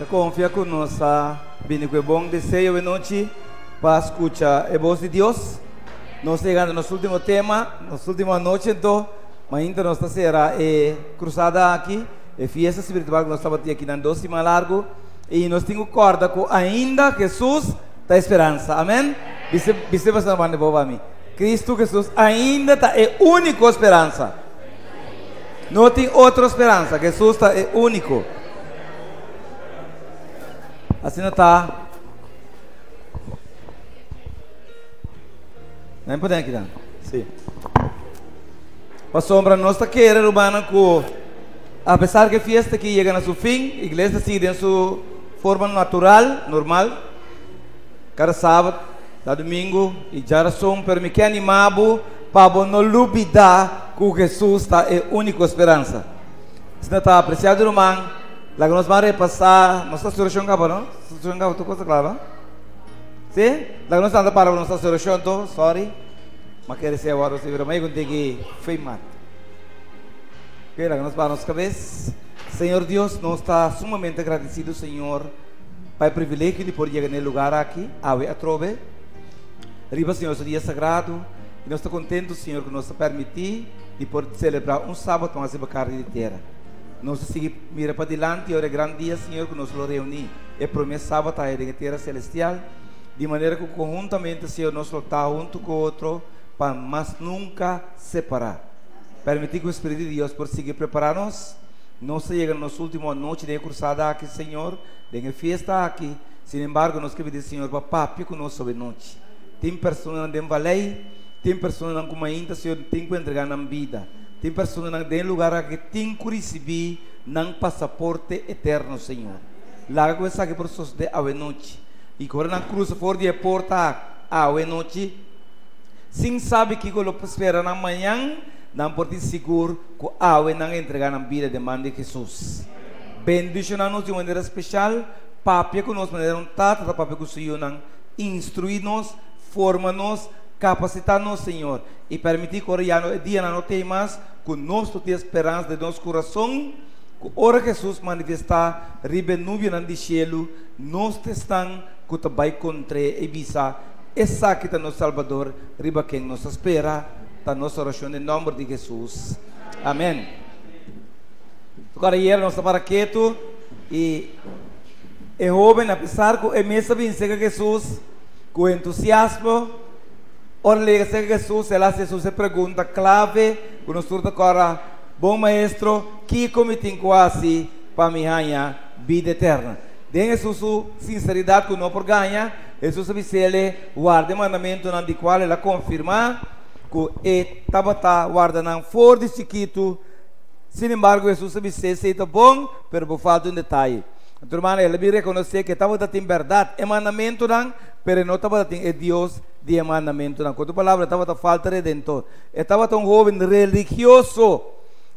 confia conosco, viene con buen deseo de noche para escuchar la voz de Dios. Nos llegando a nuestro último tema, nuestra última noche, entonces, mañana nuestra será cruzada aquí, fiesta espiritual que nós estamos aqui na 2 semanas largo, e nós temos corda com ainda Jesus da esperança, amém? Você vai chamar de boa a mim. Cristo Jesus ainda é única esperança. Não tem outra esperança. Jesus é único. Assim não está. Não podemos aqui, não? Sim. A sombra nossa queira humana que, apesar que a festa aqui chega a seu fim, a igreja sigue em sua forma natural, normal, cada sábado, cada domingo, e já são para me que animado para não duvidar que Jesus é a única esperança. Se não está apreciado, irmão, lá que nós vamos repassar, nossa oração acaba, não? Nossa oração acaba, tu coisa clara? Sim? Lá que nós estamos para nossa oração, então, sorry, mas quero ser agora, se viram, mas eu tenho que feimar. Ok, lá que nós para nossa cabeça. Senhor Deus, nós estamos sumamente agradecidos, Senhor, para o privilégio de poder chegar no lugar aqui, a trove. Riba, Senhor, esse dia sagrado. E nós estamos contentos, Senhor, que nos permitir de poder celebrar um sábado com a sua carne de terra. Nós seguimos, mira para diante, e é grande dia, Senhor, que nos reunimos. É o primeiro sábado aí na terra celestial. De maneira que conjuntamente, Senhor, nós estamos junto com o outro, para mas nunca separar. Permitir que o Espírito de Deus possa seguir preparar-nos. Nós chegamos na última noite de cruzada aqui, Senhor, de festa aqui. Sin embargo, nós queremos dizer, Senhor, papai conosco sobre noite. Tem pessoas que não valem, tem pessoas que não ainda, Senhor, tem que entregar na vida. Tem pessoas que tem lugar que tem que receber um passaporte eterno, Senhor. Lá que você por suas de a noite. E quando na cruz fora de porta a noite, sem saber que o que espera na manhã, não pode seguro que a não entregar na vida de mãe de Jesus. Bendicionar-nos de maneira especial, papai conosco de maneira tata, papai com o Senhor, instruir-nos, forma-nos, capacitar-nos, Senhor, e permitir que o dia não tenha mais, que nós tenhamos esperança de nosso coração, que ora Jesus manifestar, ribe nuvem no cielo, nós estamos que também contra e visa, essa que está no Salvador, riba quem nos espera, está nossa oração em nome de Jesus. Amém. Agora, nós estamos para quieto e é jovem, apesar que é mesa vencer a Jesus, com entusiasmo, ora le dice a Jesús, él hace su pregunta clave, con nosotros agora, bom maestro, que comitim quase para mi hanya vida eterna. Den Jesus su sinceridade que não por ganha, Jesus avisa-lhe guarda o mandamento de qual ela confirma que estava guardando fora de chiquito. Sin embargo, Jesus avisa se está bom, mas por falta detalhe. Então, irmão, ele me reconhece que estava dando verdade, é mandamento não, mas não estava dando é Deus de mandamento não. Quando a palavra estava falta redentor, estava tão jovem religioso.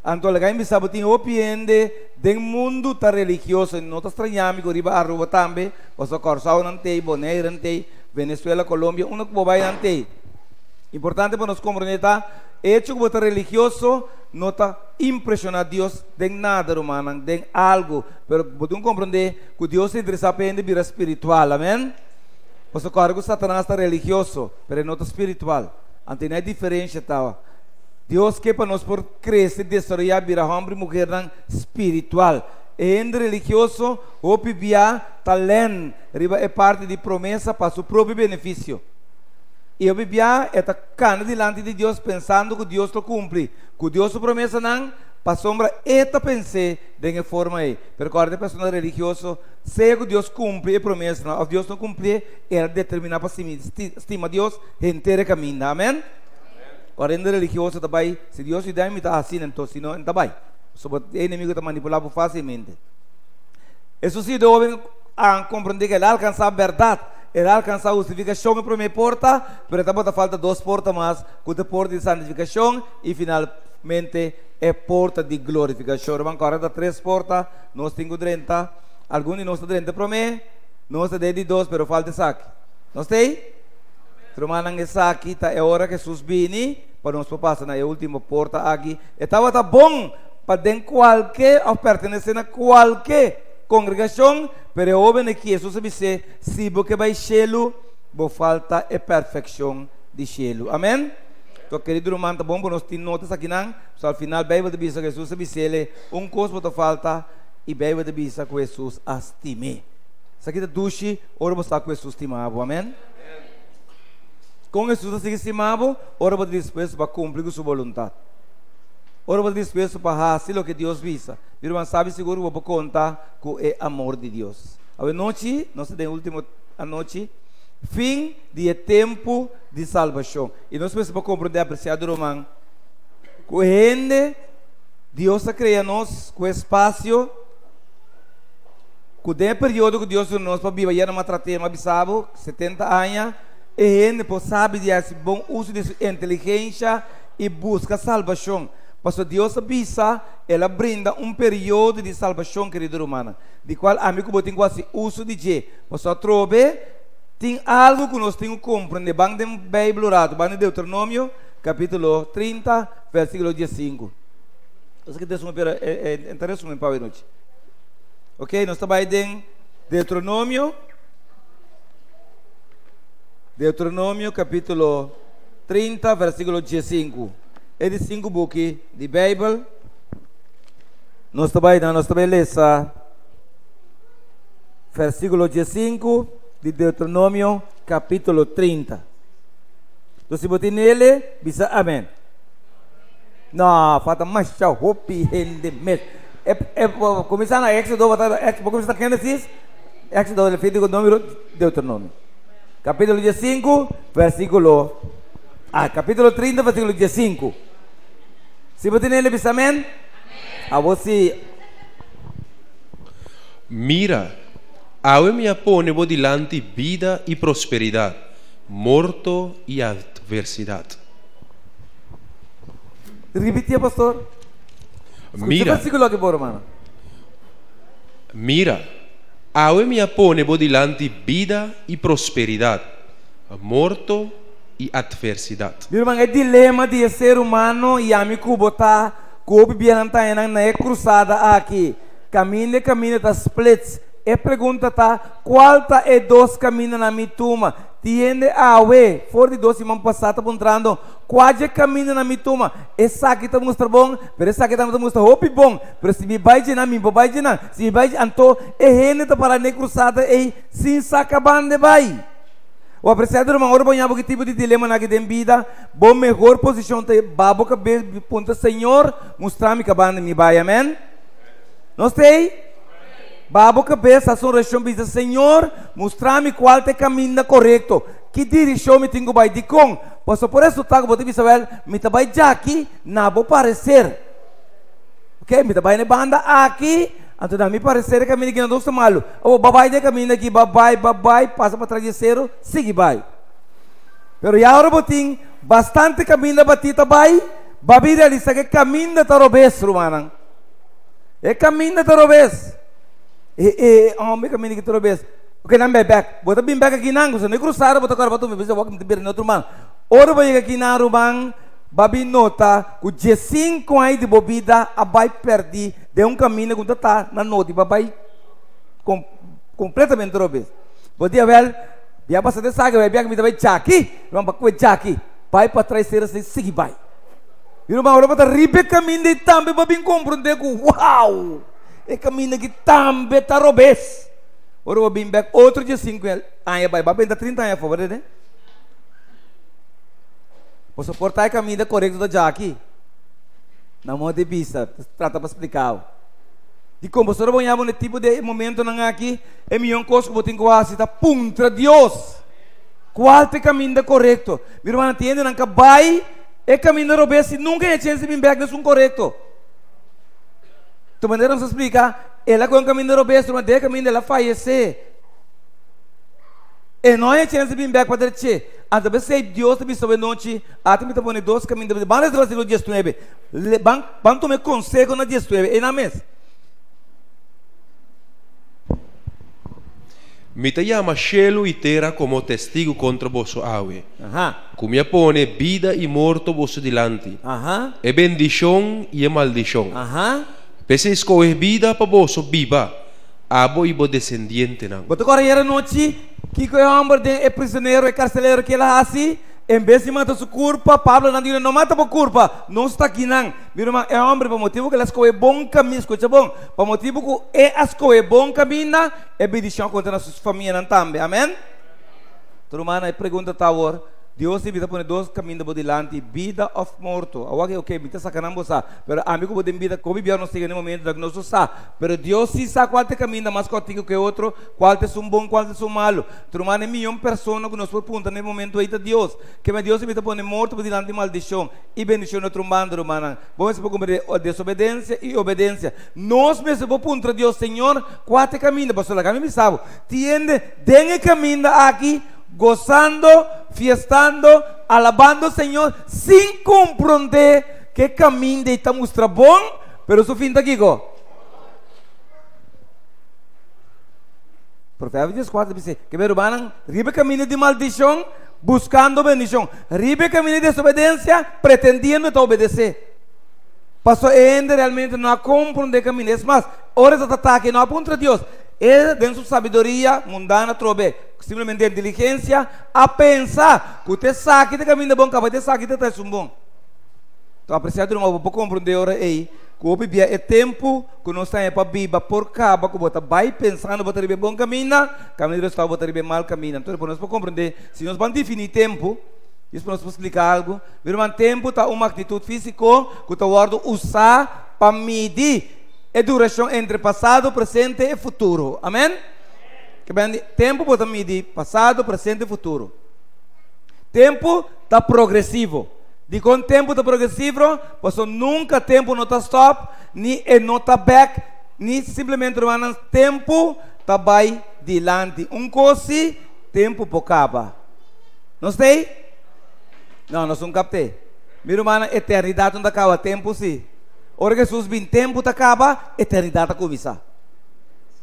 Então, ele me sabe que opiende do mundo tá religioso, não está estranhando que riba arroba também, o seu coração não tem, boné não tem, Venezuela, Colômbia, uma que vai não tem. Importante para nós compreender, hecho que está religioso não está impressionado Deus de nada, humano, de algo, mas podemos compreender que Deus se interessa em vida espiritual, amém? Você claro que Satanás está religioso, mas não está espiritual. Então não é diferença, tá? Deus quer para nós por crescer, desarrollar, virar homem e mulher espiritual. Entre religioso, o pibia, talento, é parte de promessa para seu próprio benefício. E o bebia está cana diante de Deus pensando que Deus lo cumpre. Que Deus sua promessa não, para sombra esta pensei de forma aí. Pero quando a pessoa religiosa, se que Deus cumpre a promessa, não, Deus não cumpre, ela determina para si estima Deus inteiro caminho. Amém? Quando é religioso também, se Deus lhe dá, me está assim, então se não, está bem. O inimigo está manipulado facilmente. Isso sim, devem compreender que ele alcança a verdade. Ele alcança a justificação na primeira porta, mas também falta 2 portas mais, que é a porta de santificação e finalmente é porta de glorificação. Vamos agora 3 portas, nós temos 30, alguns de nós têm 30 para mim, nós temos 2, mas falta saque. Nós temos? Tromanang saque, é hora que Jesus vem, para nós passar na última porta aqui. Estava bom para den qualquer, ou pertencer a qualquer congregação, pero joven que Jesus disse, se você vai chelo, vou falta a perfeição de chelo. Amém? Então, querido irmão, tá bom, nós temos notas aqui não? So, al final, Bíblia diz que Jesus disse, coisa que falta, e Bíblia diz que Jesus estime. Isso aqui é duche, ora você está com Jesus estimado. Amém? Com Jesus assim estimado, ora você disposto para cumprir sua vontade. Ora você disposto para fazer o que Deus visa. Meu irmão, sabe seguro, vou contar com o amor de Deus. A noite, nós temos última noite, fim de tempo de salvação. E nós precisamos compreender, apreciado irmão, que gente, Deus cria nós com espaço, com o período que Deus nos para viver, já não tratemos, abisabo, 70 anos, e gente sabe de fazer bom uso de sua inteligência e busca salvação. Porque Deus avisa, ela brinda período de salvação, querido humano, de qual amigo botem quase uso de je. Porque trobe tem algo que nós temos que compreender. Bang de Bíblia, bang de Deuteronômio, capítulo 30, versículo 15. Isso que é interessante para a noite. Ok, nós estamos aí em Deuteronômio, capítulo 30, versículo 15. É de 5 buques de Bíblia. Nós estamos aí lendo versículo 15 de Deuteronômio, capítulo 30. Então, se você nele, bisa amém. Não, falta mais tchau, hopi, rende, mês. Começar na Éxodo, vou começar na Gênesis, Éxodo, ele fez o número de Deuteronômio. Capítulo 15, versículo... capítulo 30, versículo 15. Se você nele, bisa amém? A você... Mira, eu me apone delante vida e prosperidade, morto e adversidade. Repetia, pastor. Mira, versículo aqui, hermano. Mira, eu me apone delante vida e prosperidade, morto e adversidade. Meu irmão, é dilema de ser humano e amigo botar coube biananta na cruzada aqui. Caminho das splits. E pergunta tá, qual tá é dois caminhos na minha turma? Tiende a we, fora de dois irmãos passados apontando, qual é caminho na minha turma? Essa aqui tá mostra bom, pero essa aqui tá mostra hopi bom, pero se me vai de na mim, vai de na, se me vai de anto, e gente tá para na cruzada e sem sacabande vai. O apreciado irmão, ora banhava que tipo de dilema na que tem vida, bom melhor posição te babo que ponta Senhor, mostrar-me que banda me vai, amém? Não sei? Babo cabeça, a sua oração diz, Senhor, mostrar-me qual é o caminho correto, que direção me tenho que ir com. Por isso, tá, vou te dizer, me vai já aqui, não vou parecer. Ok? Me vai na banda aqui, então me parecer que caminho que não estou malo. O babai de caminho aqui, babai, passa para trajeceiro, sigue vai. Pero já agora botim, bastante caminho batita vai, babi realiza que caminho da tarobes, romana. É caminho da tarobes. Me caminho que toda vez. Ok, não é back. Bota bem back aqui não. Você não cruzar, bota agora para tu me ver walk me ter outro man. Ora vai aqui na Rubang, babi nota, o dia 5 aí de bebida, a vai perder de caminho que tá na nota, babai completamente toda vez. Podia ver, já passa de saga, vai me vai aqui, vamos para aqui. Vai para trás ser assim, sigue vai. E o irmão para ribe caminho de também babi compreender que uau! E caminho que também está robês. Ora, vou vir back outro dia 5 anos. Vai 30 anos, por favor, né? Vou suportar o caminho correto da Jackie. Na mão de vista, trata para explicar. E como você vai no tipo de momento não aqui, é melhor coisa que você tem que fazer, puntra Deus. Qual é o caminho correto? Meu irmão, entende? Não vai, é caminho robês, e nunca é chance de vir back no correto. De maneira nos explica, ela com o caminho do obeso, mas de caminho ela falece. E não é chance de vir back para dizer, então você Deus te sobre noite, até me tomou dois caminhos, vamos fazer no dia 19, vamos tomar conselho no dia 19, e na mesa. Me te llama cielo e terra como testigo contra vosso aue. Como me pone vida e morto vosso dilante. E bendição e maldição. Pese escolher vida para vosso viva, abo ibo descendiente não. Botou agora era noite que o homem é prisioneiro, é carcereiro que ela assim, em vez de matar sua culpa, Pablo não diz não mata por culpa, não está aqui não. Meu irmão, é homem para motivo que ela escolhe bom caminho, escuta bom, para motivo que é escolhe bom caminho, é bendição contra nossas famílias também, amém? Todo mundo aí pergunta agora. Deus te vida pone dois caminhos por delante, vida ou morto. Agora ok, me está sacando você, pero amigo pode vida como viver não chega no momento da nós sabe, pero Deus sim sabe qual é o caminho mais contigo que outro, qual é um bom, qual é um malo. Tu mano é milhão de pessoas que nós perguntam no momento aí de Deus, que me Deus te vida pone morto por delante de maldição e bendição outro mando, mano. Vamos se comer desobediência e obediência. Nós mesmo perguntamos a Deus, Senhor, qual é o caminho? Pastor, a caminho me sabe. Tiende, den o caminho aqui. Gozando, fiestando, alabando o Senhor, sem compreender que caminho de está mostra bom, pero su fim está aqui, go. Provérbios 4 diz que meu irmão, ribe caminho de maldição, buscando bendição, ribe caminho de desobediência, pretendendo te obedecer. Pastor, ainda realmente não compreende caminho, mas horas de ataque não aponta a Deus. Ele, dentro de sua sabedoria mundana, trobe simplesmente inteligência a pensar que você sabe que o caminho é bom, que você sabe que você é bom. Então, apreciado, não vou compreender agora aí, que o bebê é tempo que nós estamos para viver por cabo, que você vai pensando que você vai bom caminho, caminho está você vai mal caminho. Então, nós podemos compreender, se nós vamos definir tempo, isso para nós explicar algo, meu tempo está uma atitude física que você vai usar para medir a duração entre passado, presente e futuro. Amém? Que bem, tempo pode medir passado, presente e futuro. Tempo está progressivo. De quando tempo está progressivo, você nunca tempo não está stop, nem não está back, nem simplesmente tempo está vai dilante. Coisa, tempo por acaba. Não sei? Não, nós não captei. Meu irmão, eternidade não acaba, tempo sim. Ora que Jesus vem tempo tá acaba, eternidade começa.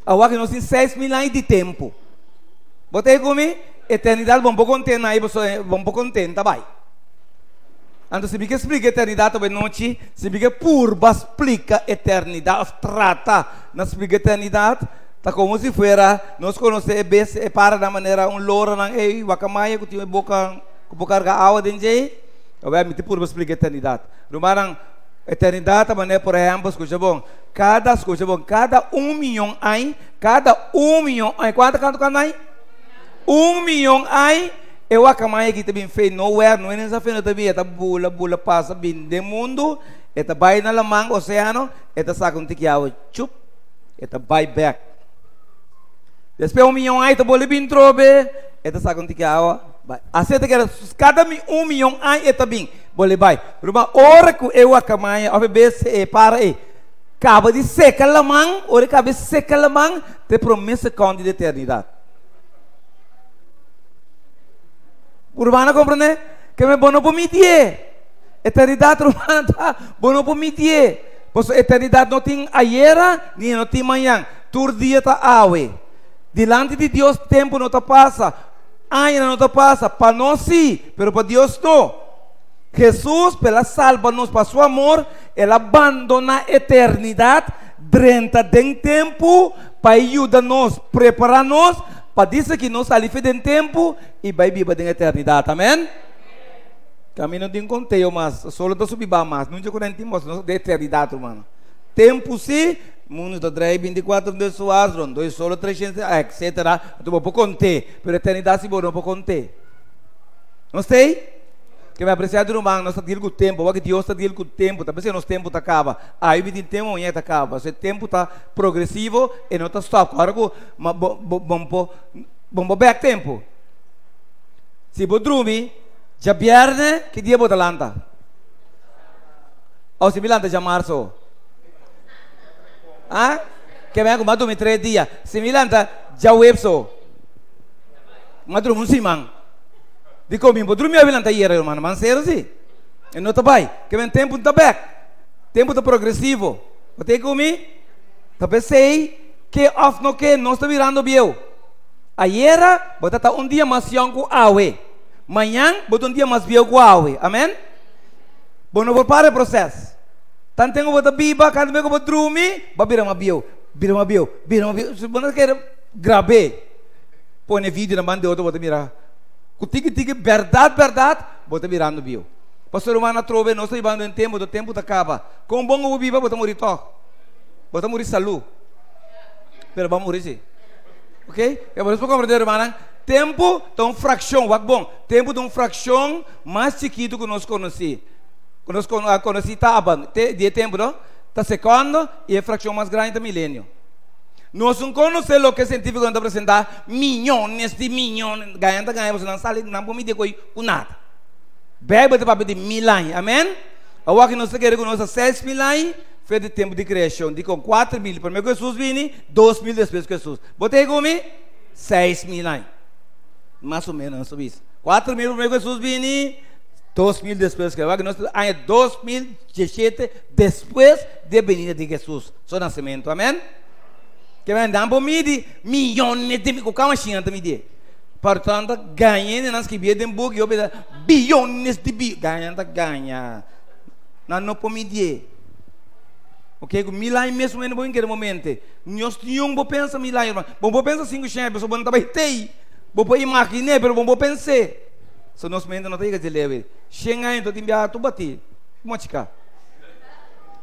Agora que nós temos 6.000 anos de tempo. Botei comigo? Eternidade, vamos contente aí, vamos contente, tá vai. Então, se me explica eternidade também noite, se me purba explica eternidade, trata, não explica eternidade, tá como se fosse, nós conhecemos e para da maneira loura não é, wacamaia que tinha boca carga água dentro aí, eu vou me purba explica eternidade. Rumarang eternidade também, por exemplo, escuta bom, cada 1 milhão aí, quanto aí? 1 milhão aí, eu acamai aqui também fez nowhere, não é nessa feira também, tá bula passa bem do mundo, eta vai na lamang oceano, eta saca tiquiao, chup, eta vai back. Depois 1 milhão aí, tá bole bem trobe, eta saca tiquiao, vai. Assim que cada 1 milhão aí, eta bem. Boleh vai. Rumah orang ku ewa kamaya, apa bese para acaba de secar lamang, ora acaba de secar lamang, te promessa com de eternidade. Urbana compreende? Que me bono por medir. Eternidade urbana tá bono por medir. Pois eternidade não tem ayer, nem não tem amanhã. Todo dia tá awe. Delante de Deus tempo não tá passa, ainda não tá passa. Para nós sim, pero para Deus não. Jesus, pela salva-nos para seu amor, ele abandona a eternidade durante o tempo para ajudar-nos, preparar-nos para dizer que nós saímos do tempo e vai viver na eternidade. Amém? Caminho não tem conteúdo, mas só não subir mais. Não tinha nós de eternidade, mano. Tempo sim, mundo está 24 horas, 2 solo 300, etc. Tu não pode contar, mas a eternidade se não pode contar. Não sei? Que vai apreciar do irmão, nós estamos com o tempo, que Deus está com o tempo, talvez se nosso tempo está acaba, aí o tempo amanhã está acaba, se o tempo está progressivo e não está stop, agora vamos back tempo. Se você dormir, já viernes, que dia você lanta? Ou se me lanta já março? Ah? Que vem com dormir 3 dias, se me lanta já webso? Mas dormir semana. Dico mim, vou dormir a vilanta aí, irmão, mas sério sim. E não está bem, que vem tempo está back, tempo está progressivo. Você comigo? Tá pensei que off no que não está virando bem. Ayer, você está dia mais young com awe. Amanhã, você dia mais bem com awe. Amém? Bom, não vou parar o processo. Tanto que você viva, quando você dormir, vai virar mais bem. vira uma bio. Se você quer gravar, põe vídeo na mão de outro, bota mirar. Tique, verdade, bota mirando bio. Pastor Romana trove, nós estamos vivendo em tempo, do tempo acaba. Com bom ou viva, bota morrer toque. Bota morrer saúde. Pero vamos morrer sim. Ok? É por isso que compreender, irmã. Tempo de uma fração, bom. Tempo de uma fração mais chiquito que nós conhecemos. Nós conhecemos de tempo, não? Está segundo e a fração mais grande do milênio. Nós não conhecemos o que o científico anda apresentar milhões de milhões. Ganha, você não sabe, não pode me dizer com nada. Bebe de papel de 1000 anos, amém? Agora que nós queremos que nós 6 mil anos. Foi de tempo de criação, de com 4 mil. Primeiro que Jesus vini, 2 mil depois que Jesus. Botei comigo? 6 mil anos. Mais ou menos isso. 4 mil primeiro que Jesus vini, 2 mil depois que Jesus. Nós temos 2017 depois da venida de Jesus. Seu nascimento, amém? Que vem dando milhões de mil. Como assim anda me dizer? Portanto, ganhando nas que viem book, eu vejo bilhões de bilhões. Ganha. Não pode me dizer. Ok, com 1000 anos mesmo é no bom momento. Nós não pensa 1000 anos, bom pensa 5 anos, bom também tem. Bom imaginar, mas bom pensar. Se nós mente não tem que dizer, 100 anos tu enviar tu bati, como ficar?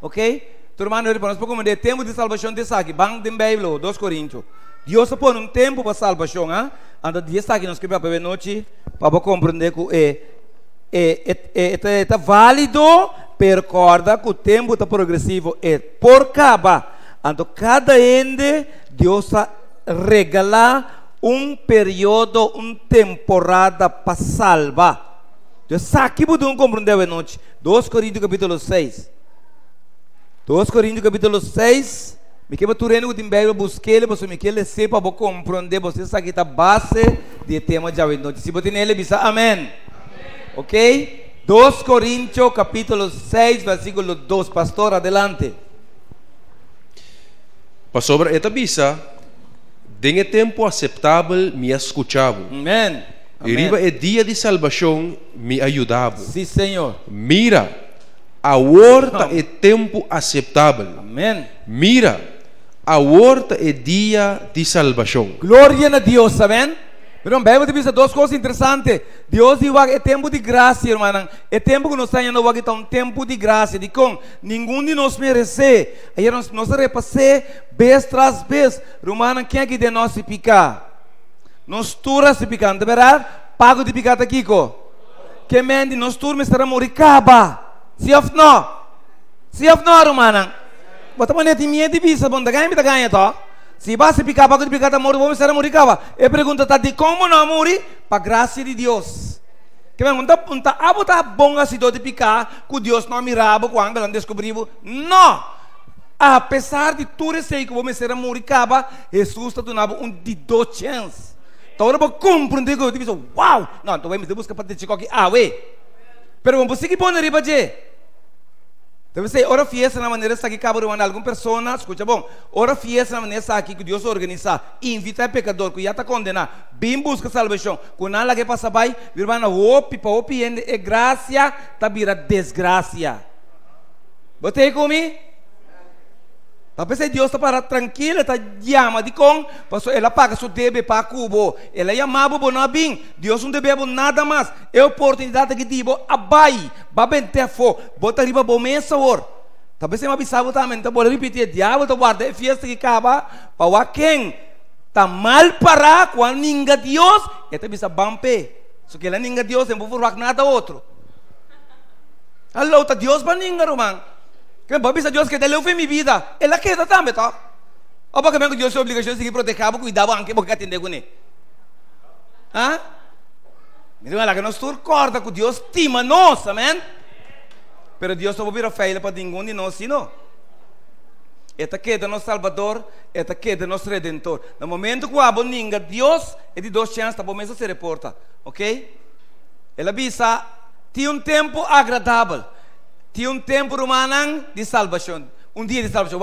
Ok? Tu irmão, nós podemos tempo de salvação de saque, bang de Bíblia, 2 Coríntios. Deus põe um tempo para salvação, ah? Anda de saque nós que para a noite para compreender que é válido. Percorda que o tempo está progressivo é por caba. Então, cada ende, Deus regala período, temporada para salvar. Então, aqui podemos compreender a noite. 2 Coríntios capítulo 6. 2 Coríntios capítulo 6. Me quebra tureno que tem busquei, você me quer sepa para compreender. Você aqui está base do tema de hoje. Se você nele, bisa amém. Ok? 2 Coríntios capítulo 6 versículo 2. Pastor, adelante. Pastor, esta bisa tem tempo aceitável me escuchava. Amém. E riba é dia de salvação me ajudava. Sim, Senhor. Mira, a horta é tempo aceitável. Amém. Mira, a horta é dia de salvação. Glória a Deus, amém. Pero Bíblia diz duas coisas interessantes. Deus diz que é tempo de graça, irmão. É tempo que nós estamos aqui, um tempo de graça. De com nenhum de nós merece. Aí nós repassamos vez tras vez. Irmão, quem é que de nós se picar? Nós turmas se picar, de verdade? Pago de picar aqui, co. Que mende nós turmas será morrer caba. Se of não? Se of não, irmão. Bota mané de minha divisa, bom, da ganha, tá? Se você picar, pago de picar, tá morto, vamos ser morrer caba. E pergunta tá de como não morrer? Para graça de Deus. Que vem, tá bom assim de picar, que Deus não mirava quando ela descobriu. Não! Apesar de tudo isso que vamos ser morrer caba, Jesus está dando de 2 chances. Então, eu vou compreender que eu digo, uau! Não, então vamos buscar para te chico aqui, ué. Pero vamos seguir por arriba, je. Deve ser, ora fiesta na maneira que acaba de mandar alguma pessoa, escuta bom, ora fiesta na maneira que Deus organiza, invita o pecador que já está condenado, bem busca salvação, com nada que passa vai, virá na opi, é graça, tá vira desgraça. Botei comigo? Talvez Deus está para tranquilo, está chama de com, ela paga seu débito para cubo, ela chamava por não bem, Deus não deve nada mais, é a oportunidade que digo, abai, babem tefo, bota riba bom mesa or. Talvez você me avisava também, então vou repetir, diabo está guarda a festa que acaba, para quem está mal para quando ninguém Deus, está bisa bampe, só que ela ninguém Deus, não vou falar nada outro. Alô, tá Deus para ninguém, irmão. Que bom bisa Deus que te leu minha vida, ela quer também, tá? Ou porque mesmo Deus é obrigação de seguir proteger, cuidar, porque porque atender com ele. Ah? Então ela que nós corda que Deus estima nós, amém? Pero Deus não vai vir a feira para ninguém de nós, não. Esta que é de nosso Salvador, esta que é de nosso Redentor. No momento que o abo ninga Deus, é de 2 chances, tá bom mesmo se reporta, ok? Ela bisa, tinha tempo agradável. Tinha tempo romano de salvação, dia de salvação.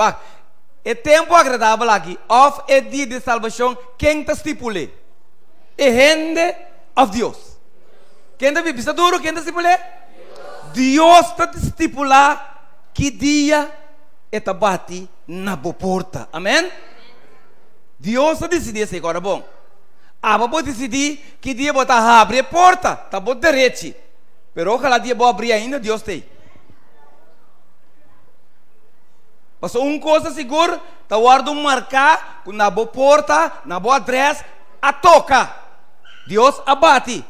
É tempo agradável aqui. Of é dia de salvação. Quem está estipulado? É gente of Deus. Quem está vivendo duro? Quem está estipulado? Deus está estipulado que dia está bate na porta. Amém? Deus decidiu assim, agora bom. Vou decidir que dia vou abrir a porta, tá bom direito. Pero ojalá dia vou abrir ainda, Deus tem. Passou coisa segura, tá guardo marcar, na boa porta, na boa adresse, a toca. Deus abate.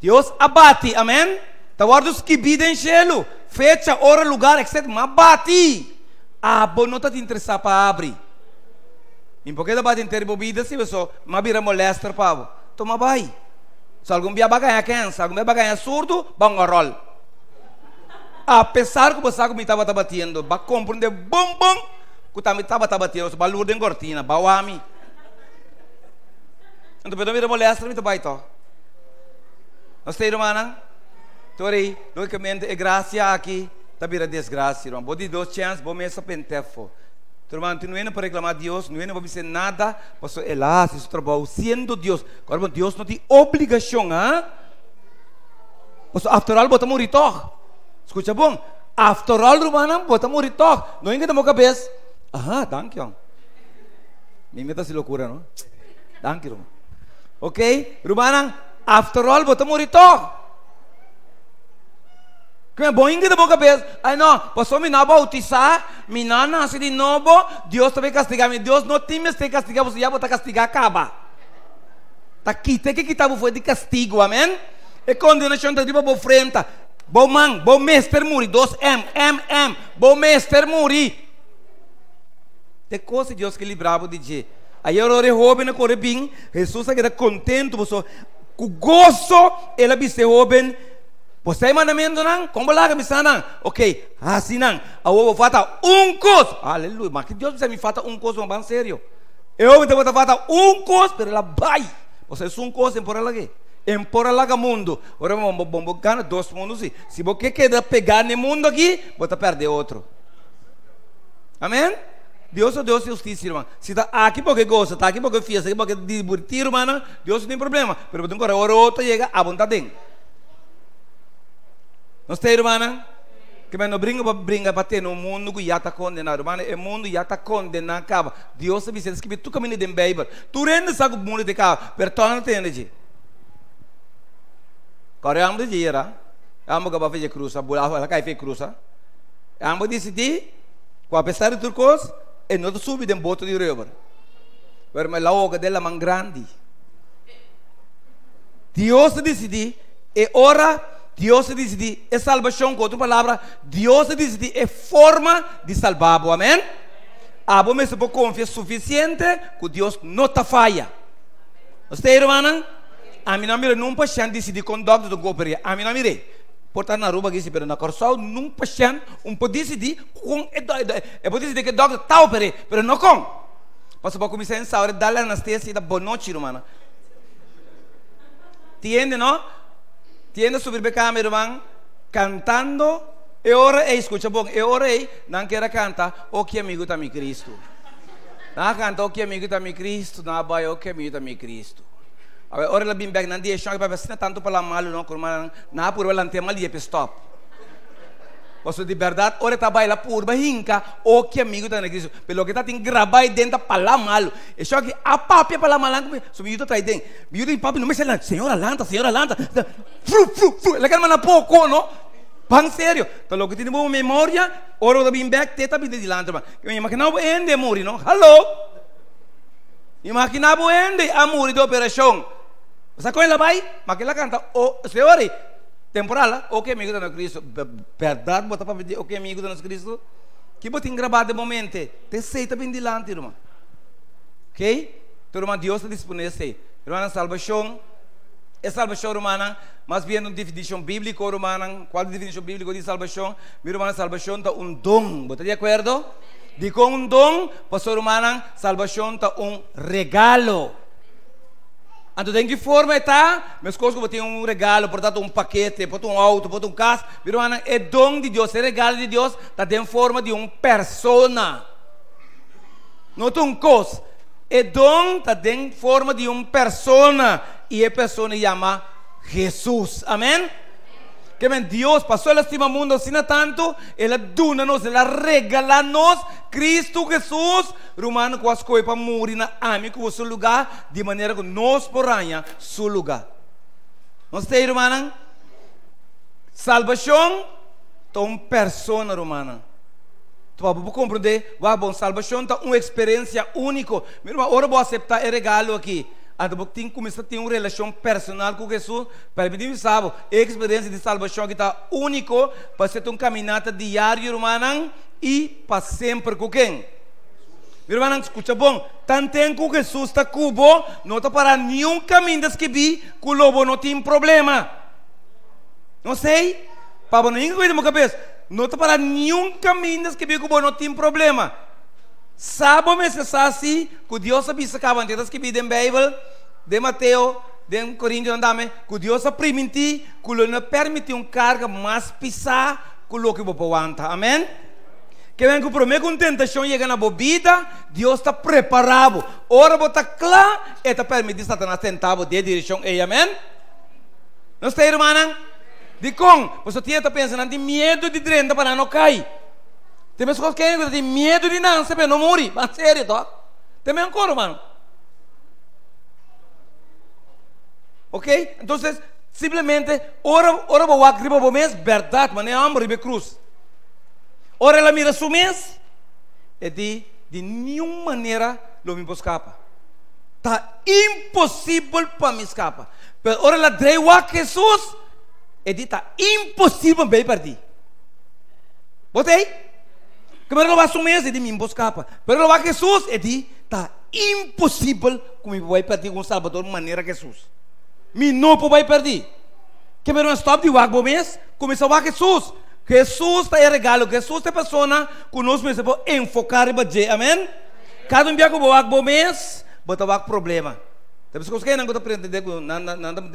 Deus abate, amém? Tá guardo os que bidem gelo, fecha, hora, lugar, etc. Mas bate. Bom não tá te interessar para abrir. Em porque da bate inteira bebida, se você mas vira molesta, pavo. Toma vai. Se algum dia baganha cansa, algum dia baganha surdo, bom rol. Apesar que você me estava batendo, ba compreender bom, que também estava batendo, ba lurde em cortina, ba wami. Então, pelo menos molesta, me vai to. Nós temos irmã, tori, logicamente é graça aqui, tá vira desgraça, irmão. Bodi dos chances, bom mesa pentefo. Irmão, não é para reclamar a Deus, não é para dizer nada, porque ele faz seu trabalho sendo Deus. Agora, Deus não tem obrigação, porque after all, bota morrer toch. Escuta bom, after all, irmão, bota morrer toch. Não engana a cabeça. Danke, irmão. Me meta se loucura, não? Danke, irmão. Ok, irmão, after all, bota morrer toch. Que bom engana a cabeça. Ai não, passou me não bautizar, me não nasce de novo, Deus também castigar me. Deus não tem mais que castigar, você já botar castigar, acaba. Tá quita que estava foi de castigo, amém? E condenação tá tipo por frente. Bom man, bom mestre muri, 2M, bom mestre muri. Tem coisa Deus que librava de dizer. Aí eu orei jovem na corre bem, Jesus está contente, você com gozo, ele viste jovem. Você mandamento não? Como lá que me sana? Ok, assim não. Eu vou fazer coisa. Aleluia. Mas que Deus me faça coisa, mas sério. Eu vou fazer coisa, pero ela vai. Você é coisa, empora lá que? Empora lá que mundo. Ora vamos ganhar 2 mundos. Se você quer pegar no mundo aqui, você perder outro. Amém? Deus é Deus de justiça, irmão. Se está aqui porque gosta, está aqui porque fiesta, aqui porque divertir, irmão, Deus não tem problema. Pero você agora hora outra chega a vontade. Nós temos, irmã, que não brinca para ter no mundo que já está condenado, irmã. O mundo já está condenado, acaba. Deus sabe se escreve tu caminho de Bíblia. Tu rende sabe o mundo de cá, pertona não tem de. Agora amo de dia, amo que vai fazer cruz, a bola ela cai fez cruz, amo decidir, com apesar de tudo coisa, e não subir de boto de river. Mas a oca dela é grande. Deus decidir e ora. Deus decide é salvação, com outra palavra, Deus decide é forma de salvar, amém? Abo me se pode confiar suficiente que Deus não está falha. Você, irmã? A mim não mire, não pode decidir com doctor do governo. A mim não mire. Portanto, na rua aqui, na Corsol, não pode decidir com, pode decidir que o doctor está operando, mas não com. Mas se pode começar a saber, dar a anestesia da boa noite, irmã. Entende, não? Tiende subir para a câmera, irmão, cantando, e ora, escucha bom, e ora, não quer cantar, o que amigo está mi Cristo. Não canta, o que amigo está mi Cristo, não vai, o que amigo está mi Cristo. Ora, ela bem bem, não deixa, não vai ser tanto para mal, não, não, por ela não tem mal, e é stop. Posso de verdade, ora está baila por bahinca, o que amigo está mi Cristo. Pelo que está tem gravar dentro para lá mal. E só que a papi para lá mal, sobre isso traz dentro. Miúdo e papi não me sei lá, senhora lanta. Fru, ela quer mandar pouco, não? Pan sério. Então, que tem boa memória, ora da bem back, teta bem de lanta, mas imagina o ende morre, não? Hello? Imagina o ende a morrer de operação. Você conhece ela vai? Mas ela canta, o senhora temporal, o que amigo da Cristo, verdade, botar para pedir o que amigo da Cristo, que botem gravado de momento, te seita bem de lante, irmão. Ok? Então, irmão, Deus está disponível, irmão, a salvação, é salvação, irmã, mas bem uma definição bíblica, irmã, qual é a definição bíblica de salvação? Meu irmão, a salvação está dom, você está de acordo? Digo dom, pastor, irmã, salvação está regalo. Então, tem que forma está, mas coisas que tem regalo, portanto, paquete, portanto, auto, portanto, casa. Pero, é dom de Deus, é regalo de Deus, está em forma de persona. Não tem coisa. É dom, está em forma de persona. E a persona chama Jesus. Amém? Que men Dios pasó el estima mundo sin tanto, Él duna-nos, Él regala-nos Cristo Jesus, Romano com as coisas para morrer na amigo com seu lugar, de maneira que nós poranha seu lugar. Não sei, irmã? Salvação, é uma pessoa, irmã. Tu vai compreender, salvação é uma experiência única. Meu irmão, agora vou aceitar o regalo aqui. Então, tem que começar a ter uma relação personal com Jesus. Para mim, sabe, a experiência de salvação que está única para ser uma caminhada diária, irmã, e para sempre com quem? Meu irmão, escuta bom. Tanto tempo que Jesus está cubo, não está para nenhum caminho que vi, que o lobo não tem problema. Não sei? Para ninguém cuida da minha cabeça. Não está para nenhum caminho que vi, que o lobo não tem problema. Sabe mesmo assim, que Deus sabe que antes que vi na Bíblia, de Mateus, de Coríntios, andame, que Deus permite, que ele não permite uma carga mais pesada que o que você aguenta. Amém? Que vem que por mim com tentação chega na vida, Deus está preparado. Ora você está claro, e está permitindo Satanás tentar de direção. Amém? Não está, irmã? De como? Você está pensando em medo de drenda para não cair. Tem pessoas que têm medo de não saber, não morrer. Mas sério, tá? Tem ancora, mano. Ok? Então, simplesmente, ora vou acreditar para mês, verdade, mas não é amor e cruz. Ora ela mira su mês, e de nenhuma maneira não me escapa. Está impossível para me escapar. Mas ora ela deu a Jesus, e de está impossível para perder. Botei? Que me vai assumir e de mim escapa. Mas ela vai Jesus, e de está impossível que me vai perder com o Salvador de maneira que Jesus. Me não vai perder. Que me não stop de o mês, começou a Jesus. Jesus está em regalo, Jesus é a pessoa que nós precisamos enfocar em você, amém? Cada dia que eu vou mês, vou ter um problema. Tem pessoas que não gostam de aprender na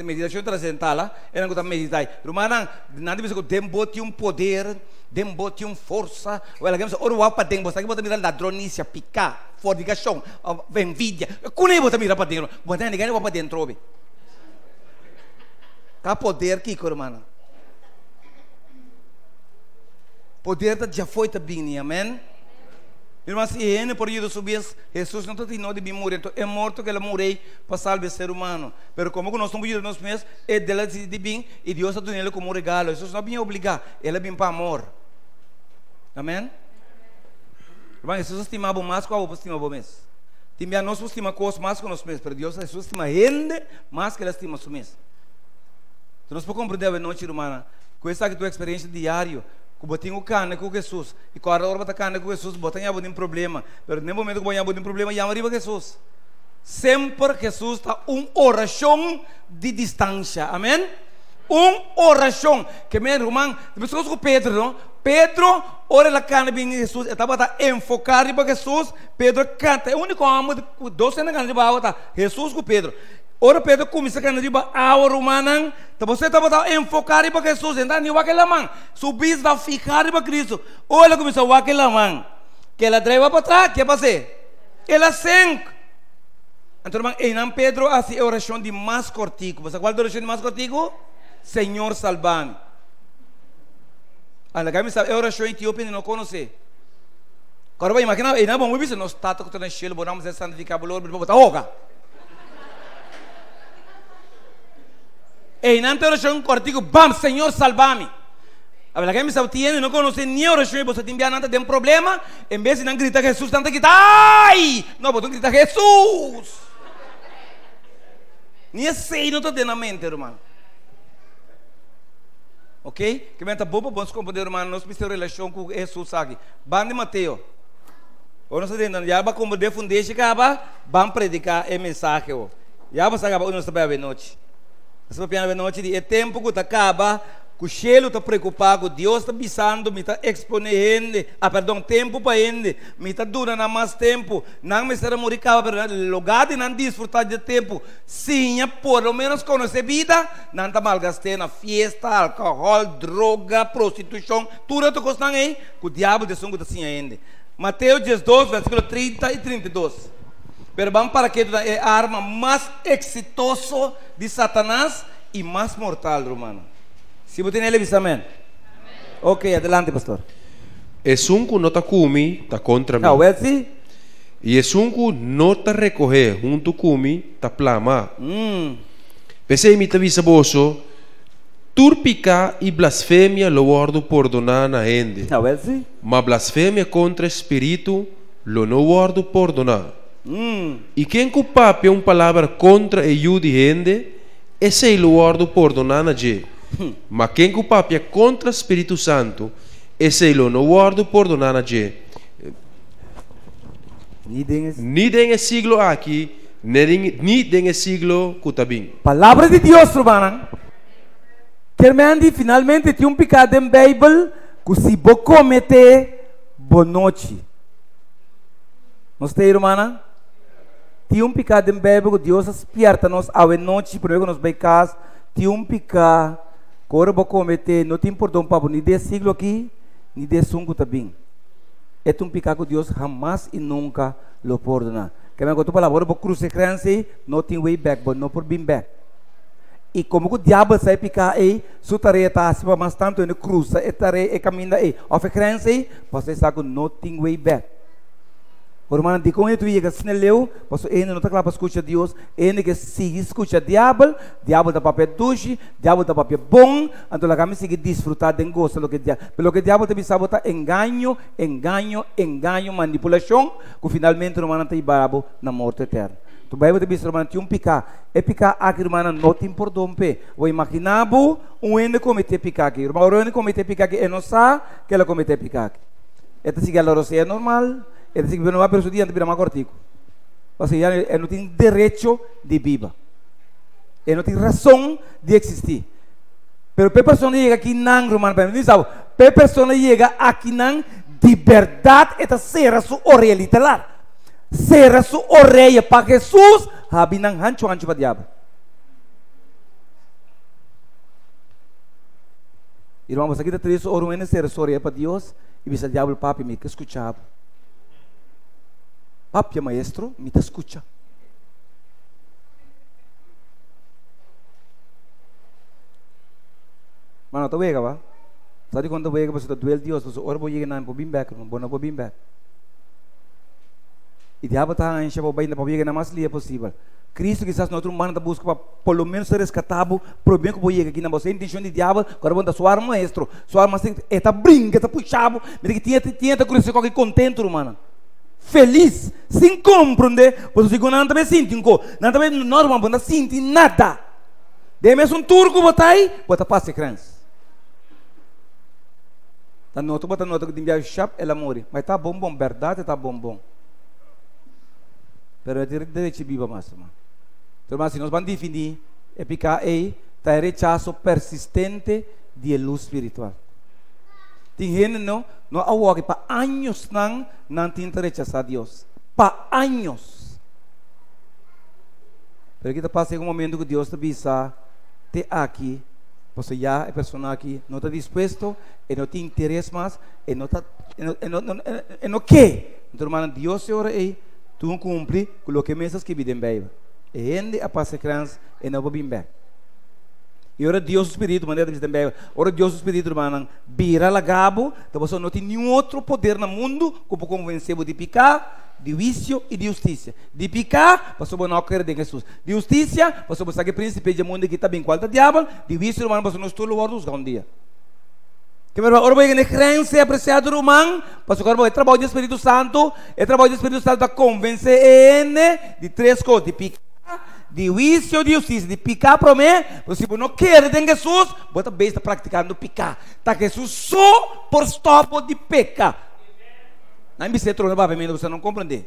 meditação transcendental, não gostam de meditar. Irmã, não tem que tem um poder, tem uma força. Olha, que ora vai para dentro, você pode mirar ladronícia, picar, fornicação, envidia. Como é que você mira para dentro? Você ninguém vai para dentro. Tá poder aqui, irmã. Poder já foi também, amém? Irmãos, se é por isso subir, Jesus não está tendo de morrer, é morto que ele morreu para salvar o ser humano. Mas como nós estamos vivendo nos meses, é dela de bem e Deus está dando ele como regalo. Jesus não vem obrigar, ele vem para amor. Amém? Irmão, Jesus estimava mais que o estimava mesmo. Também nós estimamos coisas mais que nós mesmos, mas Deus Jesus estima gente mais que ele estima nós mesmos. Então nós podemos compreender a noite, irmã, com essa que tua experiência diária. Botinho carne com Jesus e quando a hora botar carne com Jesus botinha botinho problema, mas no momento que botinha botinho problema já arriba Jesus. Sempre Jesus está oração de distância, amém? Oração que meu irmão, depois com Pedro, não? Pedro ora a carne bem Jesus, estava a enfocar para Jesus. Pedro canta, é o único homem de 12 anos que está Jesus com Pedro. Ora Pedro começa a cantar a romana, você estava a enfocar para Jesus, então não vai aquela mão, subir vai ficar para Cristo. Olha como está aquela mão, que ela dreva para trás, que vai ser? Ela sente. Então, irmão, Pedro faz a oração de mais cortico. Você qual é a oração de mais cortico? Senhor, salva-me. Olha, que a oração em Etiópia não conhece. Agora, imagina, e não vamos ver se nós estamos com o cheiro, vamos santificar o Lord, vamos botar oga. E não tem oração cortico, bam, Senhor, salva-me. A verdade é que me tiene, não conhece nem a oração, e você tem nada de um problema, em vez de não gritar Jesus, tanto que ai! Não, você grita Jesus. Nem sei, não estou tendo na mente, irmão. Ok? Que me está bom para nós compreender, irmão, nós precisamos ter relação com Jesus aqui. Bande Mateus. Ou não se entende, já vai compreender, fundar, acaba, vamos predicar a mensagem. Já vai acabar, nós estamos a noite. É tempo que acaba, que o cielo está preocupado, Deus está pisando, me está exponendo, tempo para ele, me está durando mais tempo, não me será morrer, mas no lugar de não desfrutar de tempo, sim, por lo menos conhecer vida, não está malgastando na festa, álcool, droga, prostituição, tudo isso que está aí, que o diabo de sungo está assim ainda. Mateus 12, versículo 30 e 32. Pero vamos para que é a arma mais exitosa de Satanás e mais mortal, irmão. Se você tem ele, amém. Ok, adelante, pastor. E sunku não tá comi, tá contra mim. Ah, well, sim. E sunku não tá recorrer junto comi, tá plama. Pensei me tavisa boso, turpica e blasfemia lo guardo perdonar na gente. Ah, well, sim. Ma blasfemia contra espírito lo não guardo perdonar. E quem culpa uma palavra contra a de gente, esse lo guardo perdonar na gente. Ma quem culpa contra o Espírito Santo, esse lo não guardo perdonar na gente. Ni den siglo aqui, ni den siglo cutabim. Palavra de Deus, hermano. Que finalmente tem um pecado em Bíblia que se você cometer, boa noite. Não está, irmã? Tem um pecado em Bíblia que Deus aspierta-nos à noite, por que nos vai casa. Tem um pecado que agora você cometer, não tem importância para nem de siglo aqui, nem de sungo também. É um pecado que Deus jamais e nunca lo perdona. Que me contou para agora, você cruza a crença, não tem way back, but não por bem back. E como o diabo sai picar aí, sua tarefa está acima, mas tanto ele cruza, e tarefa, e caminha aí, of a crença aí, você sabe que não tem way back. O irmão de com ele chega se leu, você ainda não está claro para escutar Deus, ainda que siga escuta diabo da papel doce, diabo da papel bom, então lá kami sigue desfrutar de gosto lo que diabo te bisa botar engano, manipulação, que finalmente o irmão está ibarabo na morte eterna. Tu vai te bisa irmão tem picar, é picar aqui irmão não tem importância, o imaginabo ainda cometer picar aqui, irmão ainda cometer picar aqui, não sabe que ela cometer picar aqui. Esta sigue a lorosia é normal. Ele diz que não vai para o dia antes de mais cortico. Ou seja, ele não tem direito de viver. Ele não tem razão de existir. Mas a pessoa chega aqui não, Romano, não sabe. A pessoa chega aqui não, de verdade, esta será sua orelha literal. Será sua orelha para Jesus, habi não hancho para o diabo. Irmão, você aqui está triste, ouro ainda será sua orelha para Deus, e bisa diabo, papi, me que escuchava. Papi, maestro, me escucha. Mano, tu vega, va? Sabe quando vega, você está duel Deus, você ora boiega na po bimbek, não bona po bimbek. E diabo tá enche po baina po biega na mais lia possível. Cristo quizás no outro humano tá busca para pelo menos ser rescatado, problema que boiega aqui na você intenção de diabo, agora bota sua arma maestro, sua arma está brinca, está puxado, me que tinha tá curioso com contento, humano. Feliz, sem compreender, pois o segundo não também sente, não também normal, não sente nada. Dê-me um turco, botai, bota passe crans. Tá nota, bota nota que de enviar chap, ela morre, mas tá bom, verdade, tá bom. Pero é direito de viva mais, irmão. Então, mas se nós vamos definir, é picar aí, tá rechazo persistente de luz espiritual. Tem gente não awag para anos não tenta rechazar Deus. Para anos. Pero que passa um momento que Deus te avisa, te aqui, você já é pessoa aqui, não está disposto, e não tem interesse mais, e não quer. Então, irmão, Deus se ora aí, tu cumpre com o que mesas que videm bem. E ainda a passa criança, e não vai bem. E ora Deus o Espírito, maneira de também. Ora Deus o Espírito, irmão, vira lagabo, então você não tem nenhum outro poder no mundo que pode convencer de picar, de vício e de justiça. De picar, você não quer em Jesus. De justiça, você sabe que o príncipe de mundo que está bem qual é o diabo. De vício, irmão, você não está no lugar um dia. Que meu irmão, ora vai crença apreciado irmão, porque agora é trabalho do Espírito Santo, é trabalho do Espírito Santo para convencer ele de três coisas, de picar, de vício, de justiça, de picar para mim, você não quer em Jesus, você também está praticando picar. Está Jesus só por stop de pecar. Não me sei trocar para mim, você não compreende.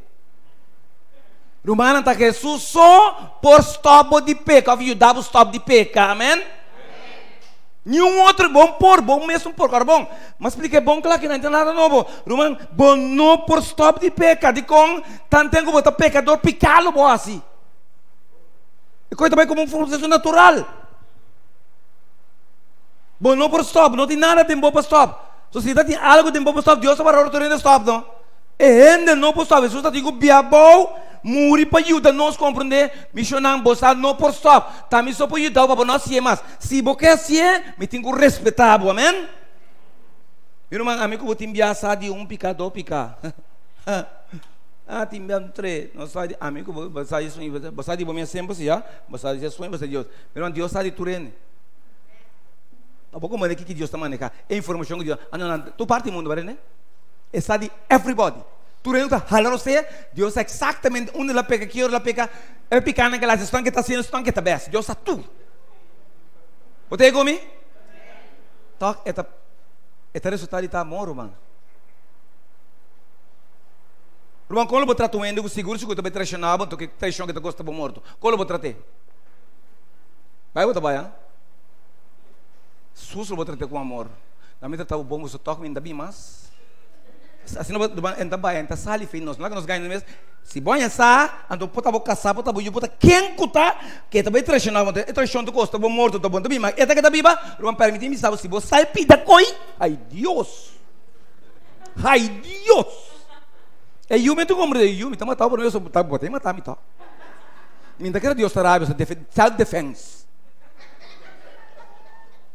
Romano está Jesus só por stop de pecar, ajudar o stop de pecar, amém? Nenhum outro bom por, bom mesmo por, cara bom. Mas explique bom claro que não tem nada novo. Romano, bom não por stop de pecar, de com tanto tempo você pecador picá-lo bom assim. E coisa também como um processo natural. Bom, não por stop, não tem nada de bom para stop. Se você tem algo de bom para stop, Deus vai para o de stop, não? E ainda não por stop, Jesus está dizendo, biabou, muri para ajudar nós compreender, missionário bossa não por stop, também só para ajudar para nós ser mais. Se você ser, me tenho que respeitar, amém? Meu irmão, amigo, vou te enviar de picar, 2 picar. Te enviar 3, não sai, amigo, vou sair isso, vou sair de bom sempre, já, vou sair de sonho, vou sair de Deus. Meu irmão, Deus sabe de turene. Tá bom, como é que Deus está manejando? É informação que Deus. Não, tu parte do mundo, né? É sabe de everybody. Tu não halando você, Deus sabe exatamente onde ela pega, que hora ela pega, é picar naquela gestão que está sendo, gestão que está bem. Deus sabe tudo. Você comigo? Tá, é resultado de amor, irmão. Irmão, como eu vou tratar o endo, o seguro, se eu estou traicionado, então que traição que tu gosta de morto. Como eu vou tratar? Vai, eu vou trabalhar. Sus eu vou tratar com amor. Na minha tratar o bom, eu toco, ainda bem mais. Assim não vai, então sali fim nós, não é que nós ganhamos mesmo. Se bom é sa, então pota vou caçar, pota vou pota quem cuta, que também traicionado, traição tu gosta, bom morto, tu bom também, mas esta que tá viva, não permite me sabe se você sai pida coi, ai Deus. Ai Deus. É eu me tu como eu me tá matar por mim, eu só tá botei matar me tá. Me ainda quer Deus tará, você self defense.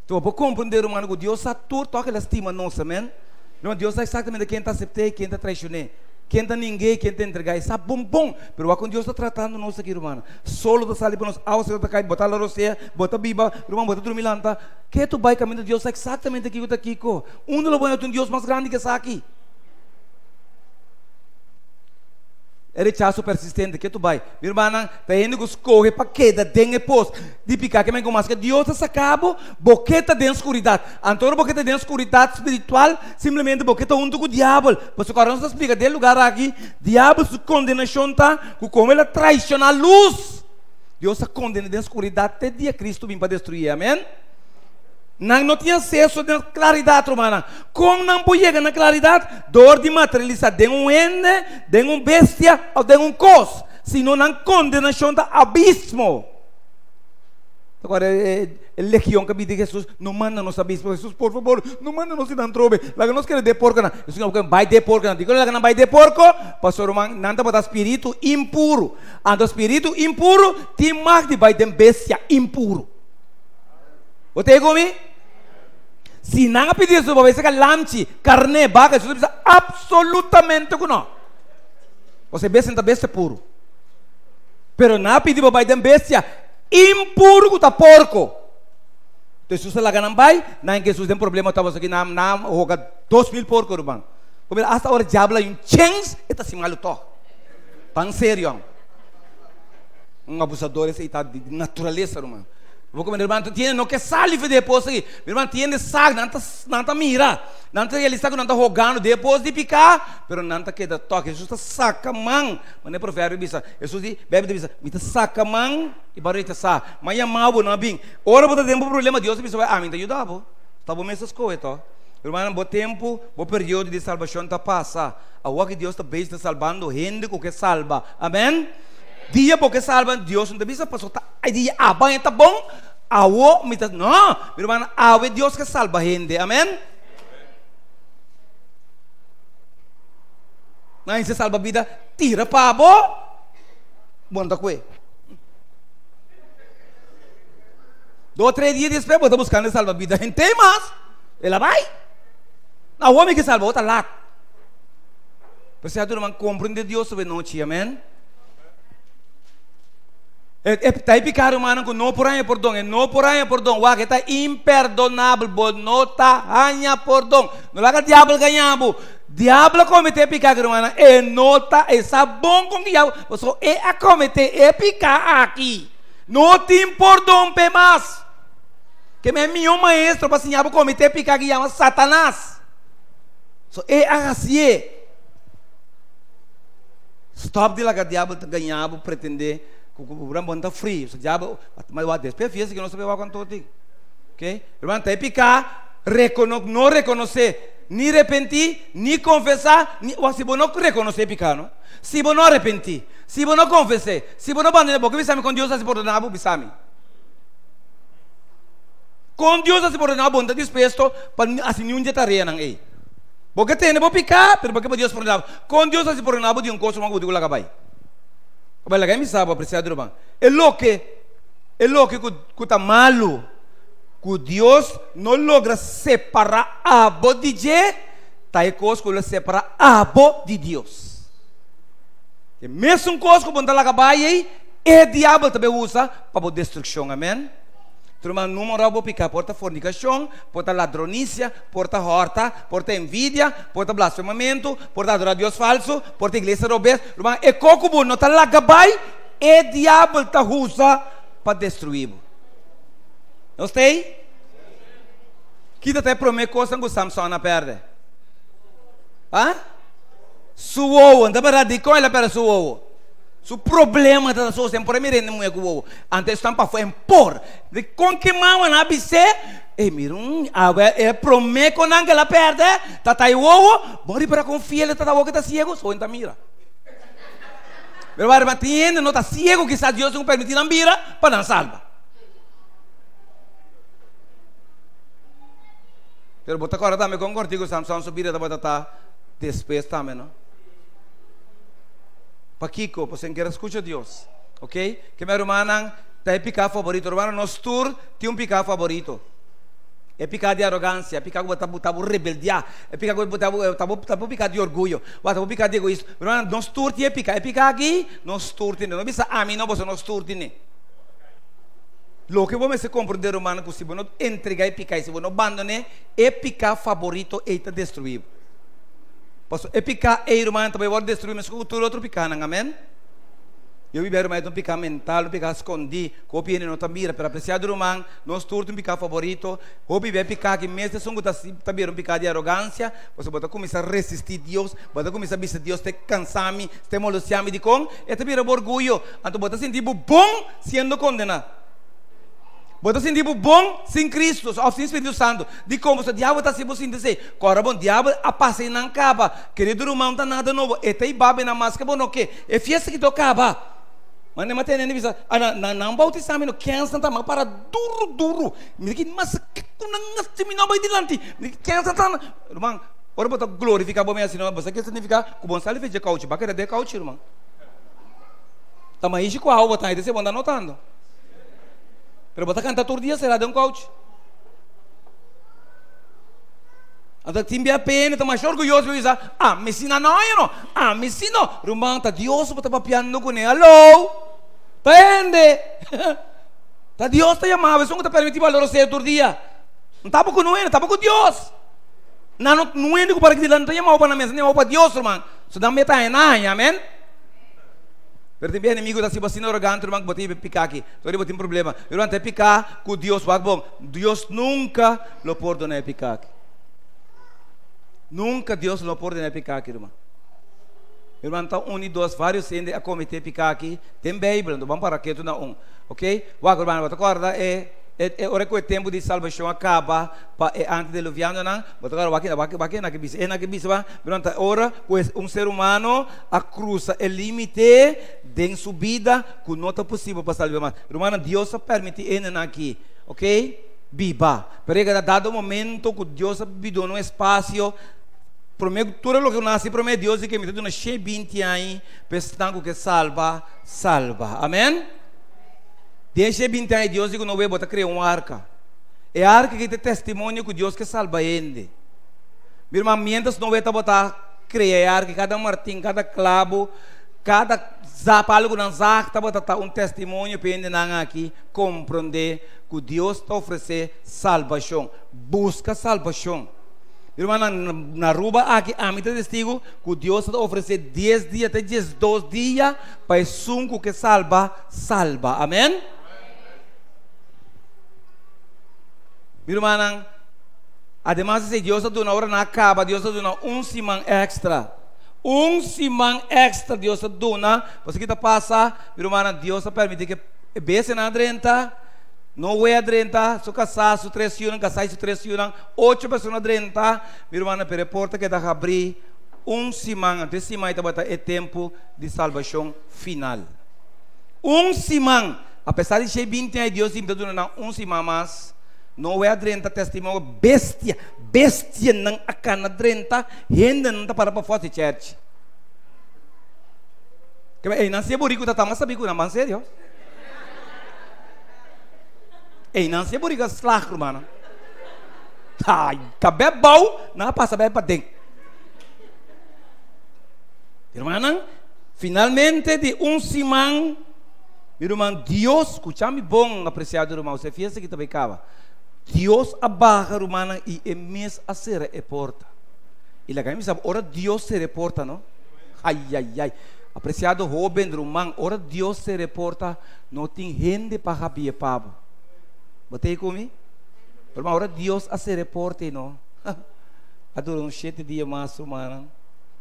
Tu vou compreender humano que Deus sabe tudo, toca ele estima nossa, amém? Não, Deus sabe exatamente quem está aceitei, quem está traicionei, quem está ninguém, quem está entregar, sabe bom, mas quando Deus está tratando nós aqui, irmão, solo da sala para nós, ao ser da cai, botar lá você, botar biba, irmão, botar dormir lá, tá? Que tu vai caminho de Deus sabe exatamente aqui que está aqui, co? Onde lo vai ter Deus mais grande que essa aqui? É rechaço persistente que tu vai, minha irmã, tá indo com escorre para queda, dengue pós, de picar que me comas que Deus está sacado, boqueta de escuridade, antônio boqueta de escuridade espiritual, simplesmente boqueta junto com o diabo, pois o cara não explica de lugar aqui, diabo se condenação tá, como ele traiciona a luz, Deus se condena de escuridade até dia Cristo vem para destruir, amém? Não tinha acesso à claridade, irmã. Como não pode chegar na claridade, dor de materializar de ende, de bestia ou de cos. Senão não condenação do abismo. Agora, o legião que pede Jesus, não manda nos abismos. Jesus, por favor, não manda nos ir trobe. Lá que nós queremos de porco. Jesus, vai de porco. Digo, lá que não vai de porco, pastor, irmão, não está para espírito impuro. Ando espírito impuro, te magde vai de bestia impuro. Você comigo? Se não pedir isso, vai ser lamchi, carne, vaca, isso precisa absolutamente que não. Você vê senta bestia puro. Pero não pedir para de bestia impuro que está porco. Então Jesus lá não vai, não que Jesus tem problema, estava aqui não roga 2.000 porcos, irmão. Porque hasta agora diabo um chance, está se maluto. Tão sério. Abusador esse está de natureza, irmão. Vou comer, irmão, tiene no que saliva depois aqui. Irmão, tiene sag, não está mira. Não está ele está não está rogando depois de picar, pero não está que da toque. Jesus está saca mão. Mas é provérbio bisa. Jesus diz, bebe de bisa, me está saca mão e barita sa. Mas é mau não bem. Ora botar tempo problema Deus bisa vai, me ajuda bo. Tá bom essas coisas, tá? Irmão, bom tempo, bom período de salvação tá passa. A hora que Deus está bem está salvando gente com que salva. Amém? Dia porque salva Deus não bisa passou tá. Aí dia abanha tá bom. Awo me tá não, meu irmão, awo é Deus que salva gente. Amém? Não se salva a vida, tira para bo. Bom tá coi. 2 ou 3 dias depois bota buscando salva a vida. Gente tem mais. Ela vai. O homem que salva outra lá. Você a turma compreende Deus sobre noite, amém? Está picado, mano, que não por aí perdão, não por aí perdão, o que está imperdonável, não está ganha perdão, não é que o diabo ganhava, diabo comete picado, mano, e não está, é bom com o diabo, você é a cometer, é picar aqui, não tem perdão para mais, que meu maestro para ensinar a cometer picado que chama Satanás, é assim, stop de lá que o diabo ganhava, pretender. O Rambo está frio, o diabo, mas o despejo fez que não sabe o que acontece, ok? Irmão, tem que ficar, não reconhecer, nem arrepentir, nem confessar, se você não reconhecer, picar, não? Se você não arrepentir, se você não confessar, se você não abandonar, porque você sabe com Deus se pode dar, você sabe. Com Deus se pode dar, você está disposto para assim nenhum dia tarefa não é. Porque tem que picar, porque Deus pode dar. Com Deus se pode dar, você um coisa, mas você vai. Vai lá, me sabe, apreciado irmão. É louco que tá malo. Que Deus não logra separar a abo de Deus, tá e coisa que ele separa a abo de Deus. E mesmo coisa que o banda lá aí, é diabo também usa para destruição, amém? Turma, número abo picar, porta fornicação, porta ladronícia, porta horta, porta envidia, porta blasfemamento, porta adorar Deus falso, porta igreja robês. Turma, é coco bom, não tá lá gabai, é diabo tá usa para destruir. Gostei? Que até promete coisa que o Samson não perde. Ah? Suou, anda para radical ela perde suou. Su problema da sua sempre me rende muito com antes tampa foi impor. De com que mão na bise? Mirum, é promete com que ela perde. Tá aí uou, bora para confiar ele tá o que tá cego, só então mira. Pero vai batendo, não tá cego que sabe Deus não permite não mira para não salva. Pero bota agora também concordo com Samson subir da bota tá despejo também, não? Para Kiko, para quem quer escutar Deus, ok? Que meu irmão tem picar favorito, irmão, nós tour tem picar favorito. É picar de arrogância, é picar que botar rebeldia, é picar que botar picar de orgulho, botar picar de egoísmo. Irmão, nós tour tem picar, é picar aqui, nós tour tem, não bisa a mim não você nós tour tem. Lo que vamos se compreender, irmão, que se você não entregar e picar, se você não abandonar, é picar favorito e está destruído. É picar, irmão, também vai destruir, mas o outro picar, amém? Eu vivo mais um picar mental, um picar escondido, copia não tá mira, para apreciar do irmão, nós todos um picar favorito, ou viver picar que mesmo se você também um picar de arrogância, você pode começar a resistir Deus, pode começar a ver Deus te cansame, te molestiame de com, e também orgulho, então pode sentir bom sendo condenado. Você sentir bom sem Cristo, sem Espírito Santo. De como o diabo está se você dizer, agora bom, diabo a passei não acaba. Querido irmão, não está nada novo. E tem babe na máscara, bom, o quê? É fiesta que acaba. Mas não tem nem visa. Não bautizar-me no cansa, não está para duro. Me diz, mas que tu não vai dilante. Me diz, cansa, não. Irmão, ora botar glorificar bom assim, não. Você quer significar que o bom sale fez de caucho, vai querer de caucho, irmão. Tá mais de qual, botar aí, você vai andar notando. Pero bota cantar todo dia será de um coach. Então timbe a pena, tá mais orgulhoso de dizer, me ensina não, me ensina. Irmão, tá Deus para papiando com ele. Alô? Tá ende? Tá Deus tá chamando, você não tá permitindo valor você todo dia. Não tá com não, tá com Deus. Não é que para que ele não tá chamando para mesa, nem para Deus, irmão. Só dá meta é nada, amém? Pero tem inimigo da cibacina arrogante, irmão, que botem picar aqui. Então botem problema. Irmão, tem picar com Deus, bom. Deus nunca lo perdona picar aqui. Nunca Deus lo perdona picar aqui, irmão. Irmão, então unidos vários ainda a cometer picar aqui. Tem Bíblia, não vamos para aqui tu não, ok? O irmão, você acorda ora que o tempo de salvação acaba antes de luviano não, mas agora aqui na que bisa va, durante ora ser humano a cruza o limite de subida que não é possível para salvar. Irmão, Deus permite ele aqui, ok? Viva. Pero dado o momento que Deus bidou no espaço, promete tudo o que nasce, promete Deus que me dá uns 20 anos, pensando que salva. Amém? Deixa bem ter Deus que não vai botar criar uma arca. É a arca que tem testemunho que Deus que salva ele. Meu irmão, mientras não vai botar criar a arca, cada martim, cada clavo, cada zapalo que não está botar um testemunho para ele aqui compreender que Deus está oferecendo salvação. Busca salvação. Meu irmão, na rua aqui há muito testigo que Deus está oferecendo 10 dias até 12 dias para o que salva. Amém? Meu irmão, además de Deus está dando hora na acaba, Deus está dando semana extra. Semana extra Deus está dando. Você que está passando, meu irmão, Deus está permitindo que bese na adrenta, não é adrenta, só casar, só 3 anos, casar, só 3 anos, 8 pessoas na adrenta, meu irmão, pela porta que está a abrir, semana, até semana é tempo de salvação final. Semana, apesar de ser 20 anos, Deus está dando semana mais. Não é adrenta testemunho bestia não a cana adrenta, ainda não está para fazer church. Que não se burico tá mais sabico não, mas sério. Não se burico slag, irmão. Ai, cabe bau, não passa bem para dentro. Irmã, finalmente de semana, meu irmão, Deus, escucha-me bom, apreciado irmão, você fez que também acaba. Deus abaga, irmã, e é mês a ser a porta. E lá que sabe, ora Deus se reporta, não? Ai, ai, ai. Apreciado jovem, irmão, ora Deus se reporta, não tem gente para abrir pavo. Botei comigo? Irmão, ora Deus a se reporta, não? Adoro 7 dias mais, irmão.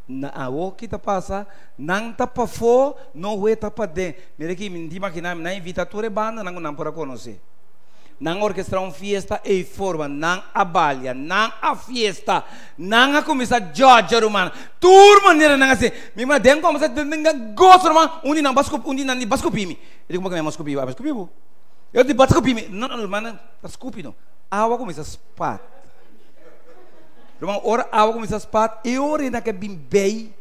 Na o que tá passa, não tá para fora, não é tá para dentro. Mira aqui, me imagina, na invitatura banda, não para conhecer. Não orquestra uma fiesta e forma, não a balha, não a fiesta, não a começar George, irmão. Turma nera não assim. Me manda dentro como se gosto, irmão. Undi não bascupimi. Ele como que me bascupi, bascupi. Eu te bascupimi. Não, irmão, bascupi não. Água começa a spat. Irmão, ora água começa a spat. E ora ainda que bem bem.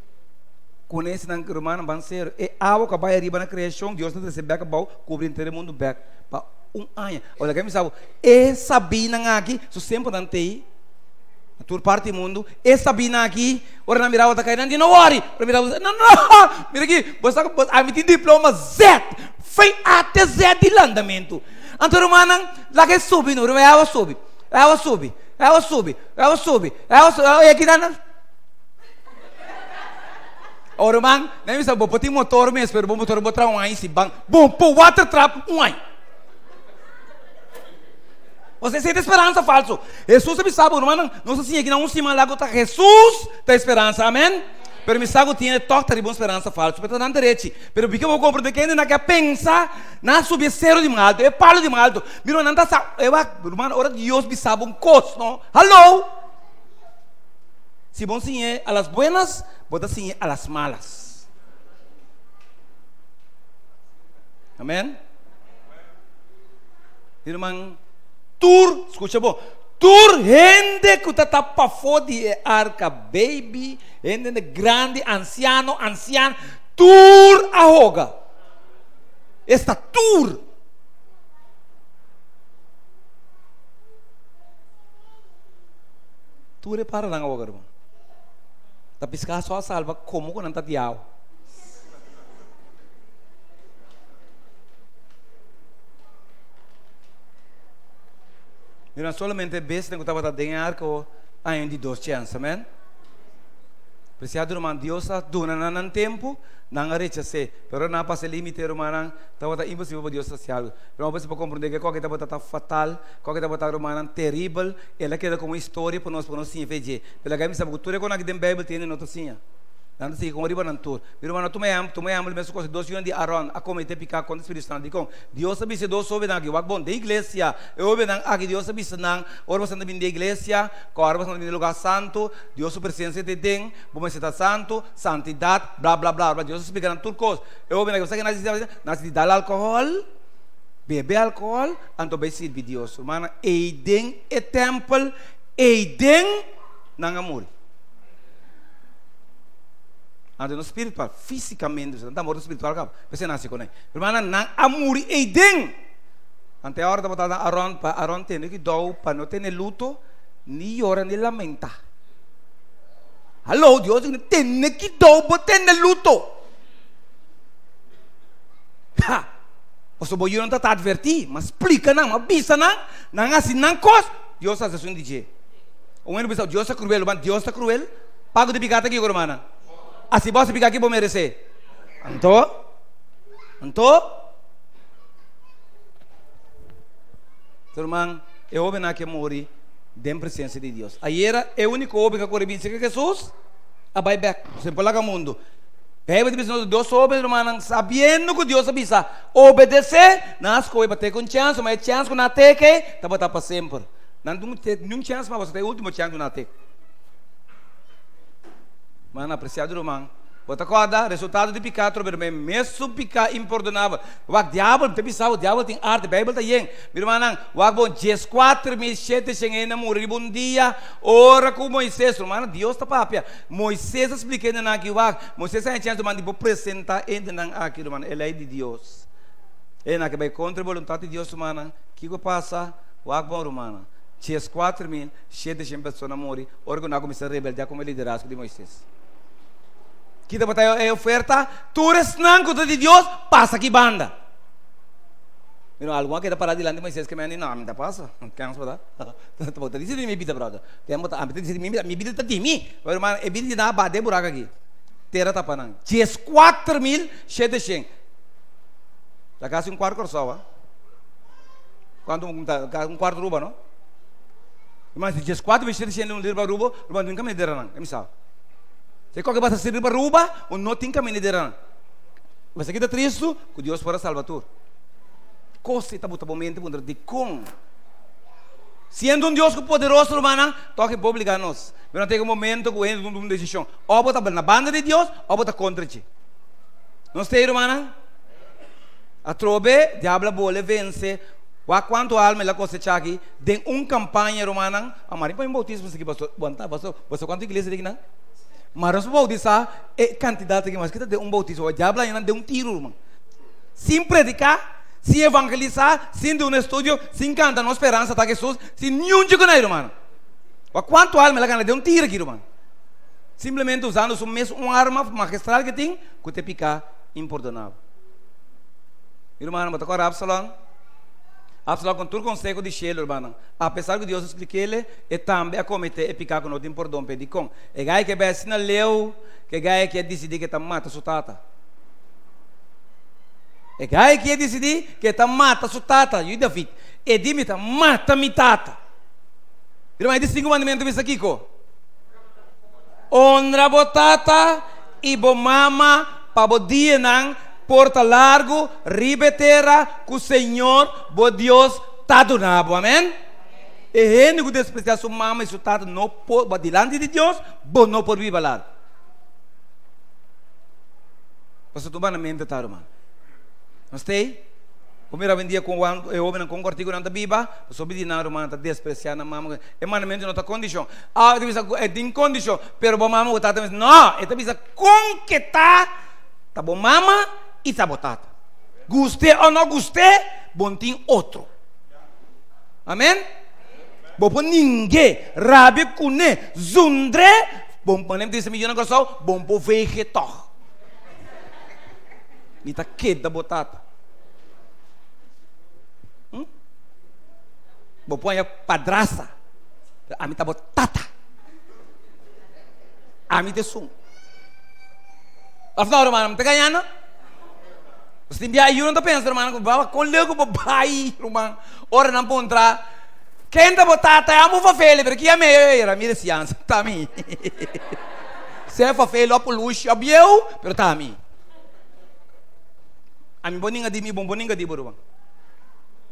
Conhece não que irmão não ser. E água que vai arriba na criação, Deus não recebe que bom, cobre inteiro mundo back. Ano. Olha que me sabe. E Sabina aqui, so sempre não tem. A tua parte do mundo. E Sabina aqui, ora na mirava tá caindo, não worry. Ora mirava, não. Mira aqui, você tem diploma Z. Foi até Z de landamento. Então, irmão, lá que sobe, não, ela sobe. E aqui não. Ora, irmão, nem me sabe, vou ter motor mesmo, pero o motor botar aí se bang. Bom, pô, water trap, aí. Você sente esperança falso. Jesus me sabe, irmão, não se assim, aqui não se malago tá Jesus, tá esperança, amém? Pero me sabe que tem toque de boa esperança falso, pero não direito. Pero porque eu vou compreender que ainda não quer pensar, na subir zero de maldo, é palo de maldo. Mira, não tá sabe, irmão, ora Deus me sabe um costo, não? Hello? Se bom sim é a las buenas, bota sim é a las malas. Amém? Irmão, tur, escucha bom. Tur gente que está para fora de arca baby, gente grande, anciano, tur ahoga. Esta tur. Tur é para não ahogar, irmão. Tá piscar só a salva, como que não está diao. Mira, solamente vez que estava a ganhar com ainda 2 chances, amém? Preciado, irmão, Deus está dando um tempo, não rechace, pero não passa limite, irmão, estava impossível para Deus fazer algo. Irmão, você pode compreender que qualquer coisa está fatal, qualquer coisa está, irmão, terrível, ela queda como história para nós sim fazer. Pela que me sabe que tudo é que tem Bíblia tem não sim. Não sei como riba não tur. Meu irmão, tu me amo, mesmo coisa 2 anos de Aaron, a cometer picar com o Espírito Santo. Digo, Deus sabe se Deus soube não que o bom da igreja, eu ouvi não aqui Deus sabe se não, ora você não vem da igreja, ora você não vem do lugar santo, Deus sua presença te tem, bom você está santo, santidade, blá blá blá, Deus explica não tudo coisa. Eu ouvi não que você nasce dar álcool, beber álcool, anto vai servir Deus. Irmão, eiden é templo, eiden não amor. Ando no espiritual, fisicamente, você não está morto espiritual, cara. Você nasce com ele. Irmã, não amor e den. Ante a hora da botada Aaron tem que dar para não ter luto, nem hora nem lamenta. Alô, Deus tem que dar para ter luto. Ha! Você pode não tá advertir, mas explica não, avisa não assim não coisa. Deus está assim dizer. O homem pensa, Deus está cruel, mas Deus está cruel. Pago de picata aqui, irmã. Assim você fica aqui para merecer. Então, irmão, é homem que morre da presença de Deus. Aí era o único homem que corre bem que Jesus, a vai back, sempre lá no mundo. Pega de pessoas Deus soube, irmão, sabendo que Deus avisa, obedecer, nas coisas ter com chance, mas chance que não tem que, tá botar para sempre. Não tem nenhum chance, mas você tem o último chance que não tem. Mano, apreciado irmão, Bota acorda, resultado de picar, trober mesmo picar imperdonável. O diabo, te pensava, o diabo tem arte, a Bíblia está aí. Meu irmão, o bom 14.700 chegando a morrer um dia, ora com Moisés, irmão, Deus está papia. Moisés explicando aqui, Moisés a gente manda para apresentar ainda aqui, irmão, ele é de Deus. É na que vai contra a vontade de Deus, irmão. Que passa? O bom, irmão, 14.700 pessoas morrer, ora com a comissão rebelde, como liderazgo de Moisés. Kita botar a oferta, tu resnang de Deus, passa aqui banda. Mira, alguma que está parado delante de Moisés que me não, me dá passa, quem sabe? Tá bom, diz ele me vida brother. Tem botar, a diz me vida tá time. Mas irmão, é vida de na bade buraco aqui. Terra tá panang. 4.700. Já quase quarto corso, quanto quarto ruba, não? Mas 4.700 não lirba rubo, ruba nunca me dera não, é misal. Se qualquer coisa servir para roubar, ou não tem caminho de derrama. Você está triste, que Deus para salvador. Costa está muito momento para de com. Sendo Deus que poderoso, irmão, toque publicar nós. Mas não tem um momento que entra uma decisão. Ou botar na banda de Deus, ou botar contra ti. Não sei, irmão? A trobe, diabo bola vence. Wa quanto alma ela cosecha aqui, tem campanha, irmão. A Maria põe um bautismo aqui, pastor. Você quanto igreja tem não? Mas o bautizar é quantidade que mais kita de bautizar, o diabo ainda de tiro, irmão. Sem predicar, sem evangelizar, sem de estúdio, sem cantar na esperança da Jesus, sem nenhum de coisa, irmão. O quanto alma ela ganha de tiro aqui, irmão. Simplesmente usando uma arma magistral que tem, que te picar imperdonável. Irmão, mas agora Absalão com todo o conselho de Shelo, irmão. Apesar que Deus explique ele, e também a cometer e picar com o tempo perdão pedir com. E gai que vai assinar leu, que gai que decidir que tá mata sua tata. E gai que decidir que tá mata sua tata, e David. E dime tá mata mi tata. Irmão, esse 5 mandamentos isso aqui co. Honra bo tata e bo mama para bo dia nang porta largo, ribetera, que o Senhor, bo Deus, está donado, amém? E ele que desprezar sua mama e sua tata, não pode, delante de Deus, bo não pode viver lá. Você toma na mente, tá, irmão? Não sei? Como era vendia com o homem com o artigo na Bíblia, você obedece na irmã, está desprezando a mama. É manamente não está condição. Ah, é em condição, pero bo mama, o tata, não, é bisa com que tá bom mama, e sabotata. Guste ou não guste, bom tem outro. Amém? Bom por ninguém, rabi cune, zundre, bom por nem desse milhão de coisas, bom por vegetal. E tá queda botata. Bom põe a padraça. A mim tá botata. A mim te sum. Afinal, irmão, não tá ganhando? Você tem aí não tá pensando, irmão, baba com lego babai, irmão. Ora não pontra. Quem tá botata, amo fafele, porque é meio, mira ciência, tá mim. Se é fafele, ó luxo, abieu, pero tá mim. A mim boninga di mi, boninga di irmão.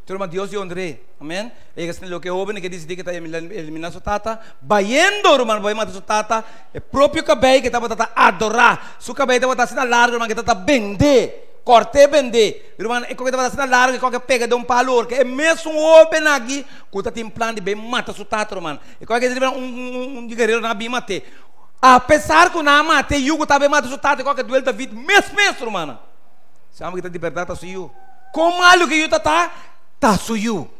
Turma Deus de André, amém? E que lo que jovem que decide que tá eliminar sua tata, baiendo, irmão, vai matar sua tata, é próprio cabelo que tá botata adorar. Sua cabelo tá botata assim largo, irmão, que tá vender. Corte vender, irmão, é qualquer coisa larga, é qualquer pega de valor, que é mesmo homem aqui, que está tem plano de bem mata sua tata, irmão. É qualquer coisa guerreiro na bem mate. Apesar que na mate, eu que tá bem mata sua tata, qualquer duelo da vida, mesmo, irmão. Sabe que tá de verdade tá suyo. Como algo que eu tá suyo.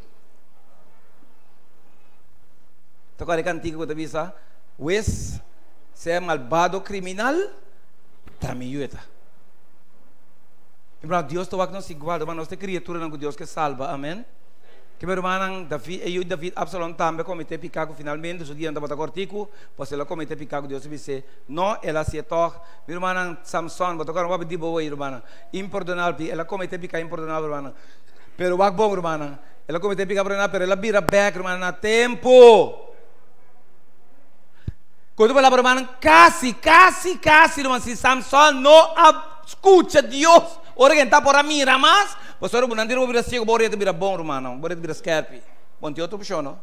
Então agora é antigo que bisa, wes se é malvado criminal, também eu tá. Irmão, Deus está aqui nos igual, irmão, nós temos criatura não Deus que salva, amém? Que meu irmão, David, Absalão também cometeu pecado finalmente, o dia andava cortico, pois ele cometeu pecado, Deus disse, não, ela se toca, meu irmão, Samson, mas agora vamos dizer, irmão, imperdonável, ela cometeu pecado imperdonável, irmão, pero o bom, irmão, ela cometeu pecado imperdonável, pero ela vira back, irmão, na tempo. Quando eu falo, irmão, casi, irmão, se Samson não escuta Deus, ora que está por a mira mais, você não pode dizer que você é bom, irmão, você é scarpe. Bom, tem outro puxão, não?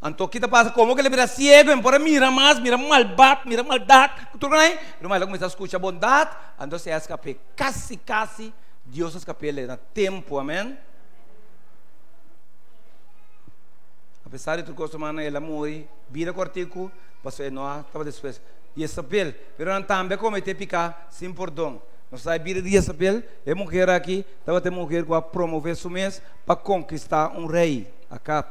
Então, kita passa como que ele vira ciego, embora mira mais, mira maldade. Tudo bem? Mas ele começa a escutar bondade, então se escape, casi, Deus escape ele na tempo, amém? Apesar de tudo isso, mano, ele morre, vira cortico, passou ele não estava depois. E essa pele, pero também comete picar sem perdão. Não sai vira de essa pele, é mulher aqui, estava ter mulher que vai promover seu mês para conquistar um rei, acá.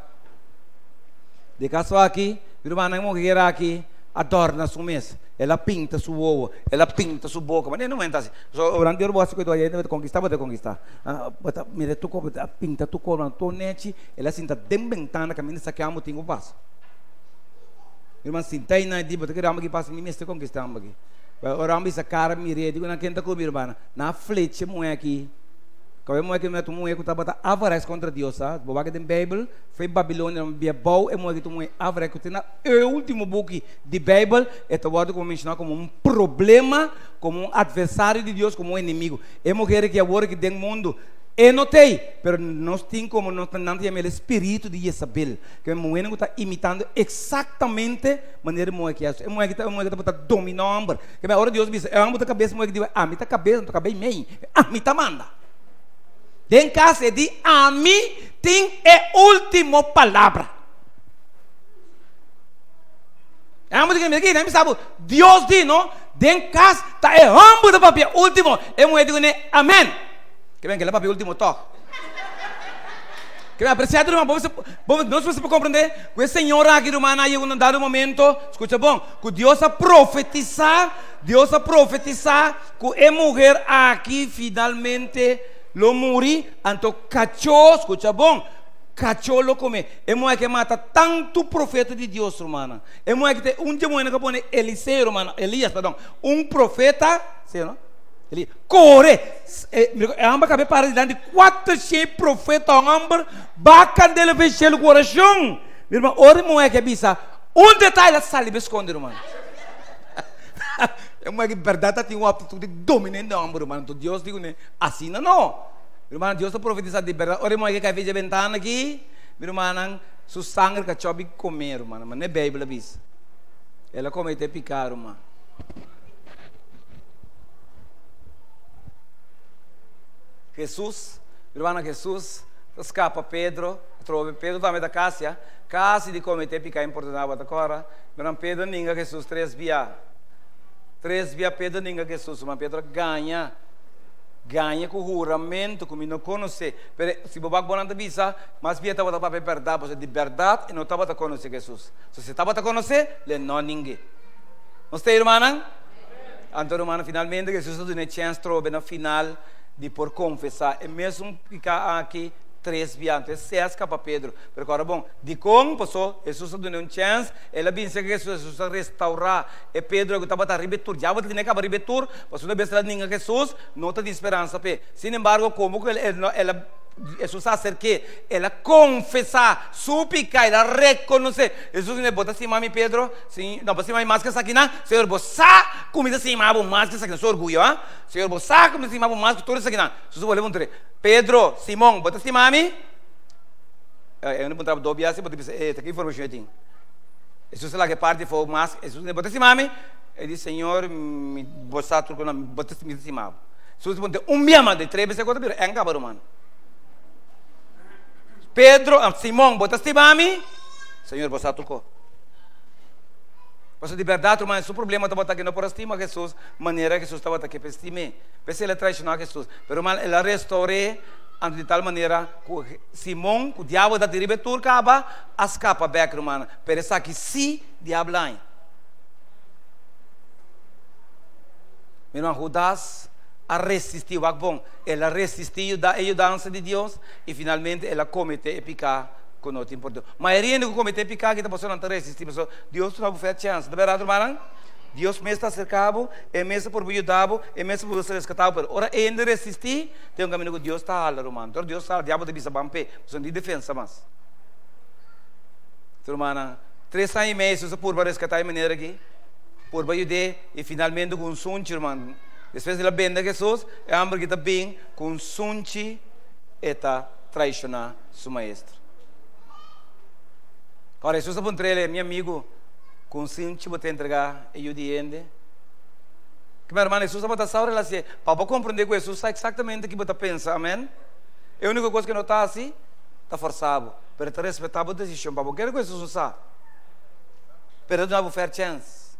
De caso aqui, irmã, mulher aqui adorna sua mesa, ela pinta sua ovo, ela pinta sua boca, mas não entra assim. Orando de orgulho, que vai conquistar, vai conquistar. Mira tu corpo, pinta tu corpo, tu nete, ela sinta dembentando que a menina sabe que amo tinha o passo. Irmã, sinta aí na dia, porque amo que passa, me mestre conquistamos aqui. Orando essa cara, mire, digo na quinta comigo, irmã, na flecha mulher aqui. Kalau mau que metu mulher que estava avares contra Deus, sabe? Bawa que tem Bíblia, foi Babilônia, via bom, e mulher que tu mulher avares que tem na último book de Bíblia, é tratado como mencionar como um problema, como um adversário de Deus, como um inimigo. É mulher que agora que tem mundo, eu notei, mas nós temos como nós não temos o espírito de Jezabel, que a mulher que está imitando exatamente a maneira como é que é. A mulher que está dominando o homem. Que agora Deus diz, é a mulher cabeça, a mulher que diz, a mim está cabeça, não está bem meio, a mim está manda. Den casa de a mim tem a última palavra. É uma coisa que não sabe. Deus diz não. Den casa tá é ambos do papel último. É uma coisa que amém. Que vem que é o papel último toque. Que vem apreciado irmão. Não se você pode compreender. Que o Senhor aqui irmão aí em um dado momento, escuta bom. Que Deus a profetizar que a mulher aqui finalmente lo muri, anto cachorro, escucha bom, cachorro lo come. É mulher que mata tanto profeta de Deus, irmã. É mulher que tem dia mulher que põe Eliseu, irmã, Elias, perdão, profeta, sei não? Ele corre, amba cabe para diante de 400 profetas, amba, bacan dele fechar o coração, irmã. Ora mulher que bisa, detalhe sale esconde, irmã. É uma verdade tem uma atitude dominante da homem, irmão. Então Deus diz, assim não. Irmão, Deus está profetizando de verdade. Ora, irmão, que cai veja ventana aqui, irmão, seu sangue que chobe comer, irmão. Mas não é Bíblia, bis. Ela comete picar, irmão. Jesus, irmão, Jesus escapa Pedro, trova Pedro também da casa, casa de cometer picar importante agora. Irmão, Pedro ninguém Jesus 3 via Pedro ninguém Jesus, mas Pedro ganha com o juramento, como não conhece. Se você não visa, mas via estava para verdade, você de verdade e não estava a conhecer Jesus. Se você estava a conhecer, ele não ninguém. Não está, irmã? Então, irmã, finalmente Jesus deu uma chance no final de por confessar. E mesmo ficar aqui 3 viantes, se escapa Pedro. Porque agora, bom, de como passou, Jesus deu uma chance, ele pensa que Jesus restaurar, e Pedro estava a rebetur, já tinha que rebetur, passou uma vez que ninguém Jesus, não tem esperança. Sin embargo, como Jesus acerca, ela confessar, suplicar, ela reconhecer. Jesus não bota assim, mami Pedro, sim, não, assim, mais que essa aqui, não, Senhor, você comida assim, mais que essa aqui, sou orgulho, ah? Senhor, você comida assim, mais que tudo isso aqui, não. Jesus vai levantar. Pedro, Simão, bota assim, mami. Eu não vou dobrar assim, bota aqui informação eu tenho. Jesus lá que parte foi mais, Jesus não bota assim, mami. Ele disse, Senhor, me botar tudo, bota assim, mami. Jesus bota me ama de 3 vezes, é acabado, mano. Pedro, Simão, bota assim, mami. Senhor, botar tudo. Mas de verdade, irmão, o problema estava aqui não por estima Jesus, maneira que Jesus estava aqui para estimar. Pensei ele traicionou Jesus, mas ele restaurou de tal maneira que Simão, o diabo da derivatura, acaba a escapa back, irmão. Pero essa aqui sim, diabo aí. Meu irmão, Judas a resistiu, bom, ela resistiu da ajudança de Deus e finalmente ela cometeu pecar. Não te importa. Mas ele não cometeu pecado que está passando a resistir. Deus não fez chance. De verdade, irmão? Deus me está cercado, é mesmo por ajudar, é mesmo por ser rescatado. Ora, ainda resistir, tem um caminho que Deus está lá, irmão. Então, Deus está, o diabo deve saber bampe. Você não tem defesa, mas. Então, irmão, 3 anos e meio, você por rescatar a maneira aqui, por ajudar, e finalmente com um sunchi, irmão. Depois de bem de Jesus, é hambre que está bem, com um sunchi, está traicionar seu maestro. Ora, Jesus está ele, meu amigo, com sim, tipo, te entregar e eu diende. Que meu irmão, Jesus está saber lá se, para compreender que Jesus sabe exatamente o que você pensa, amém? É a única coisa que não está assim, está forçado. Para te respeitar a decisão, para que Jesus não sabe. Para não fair chance.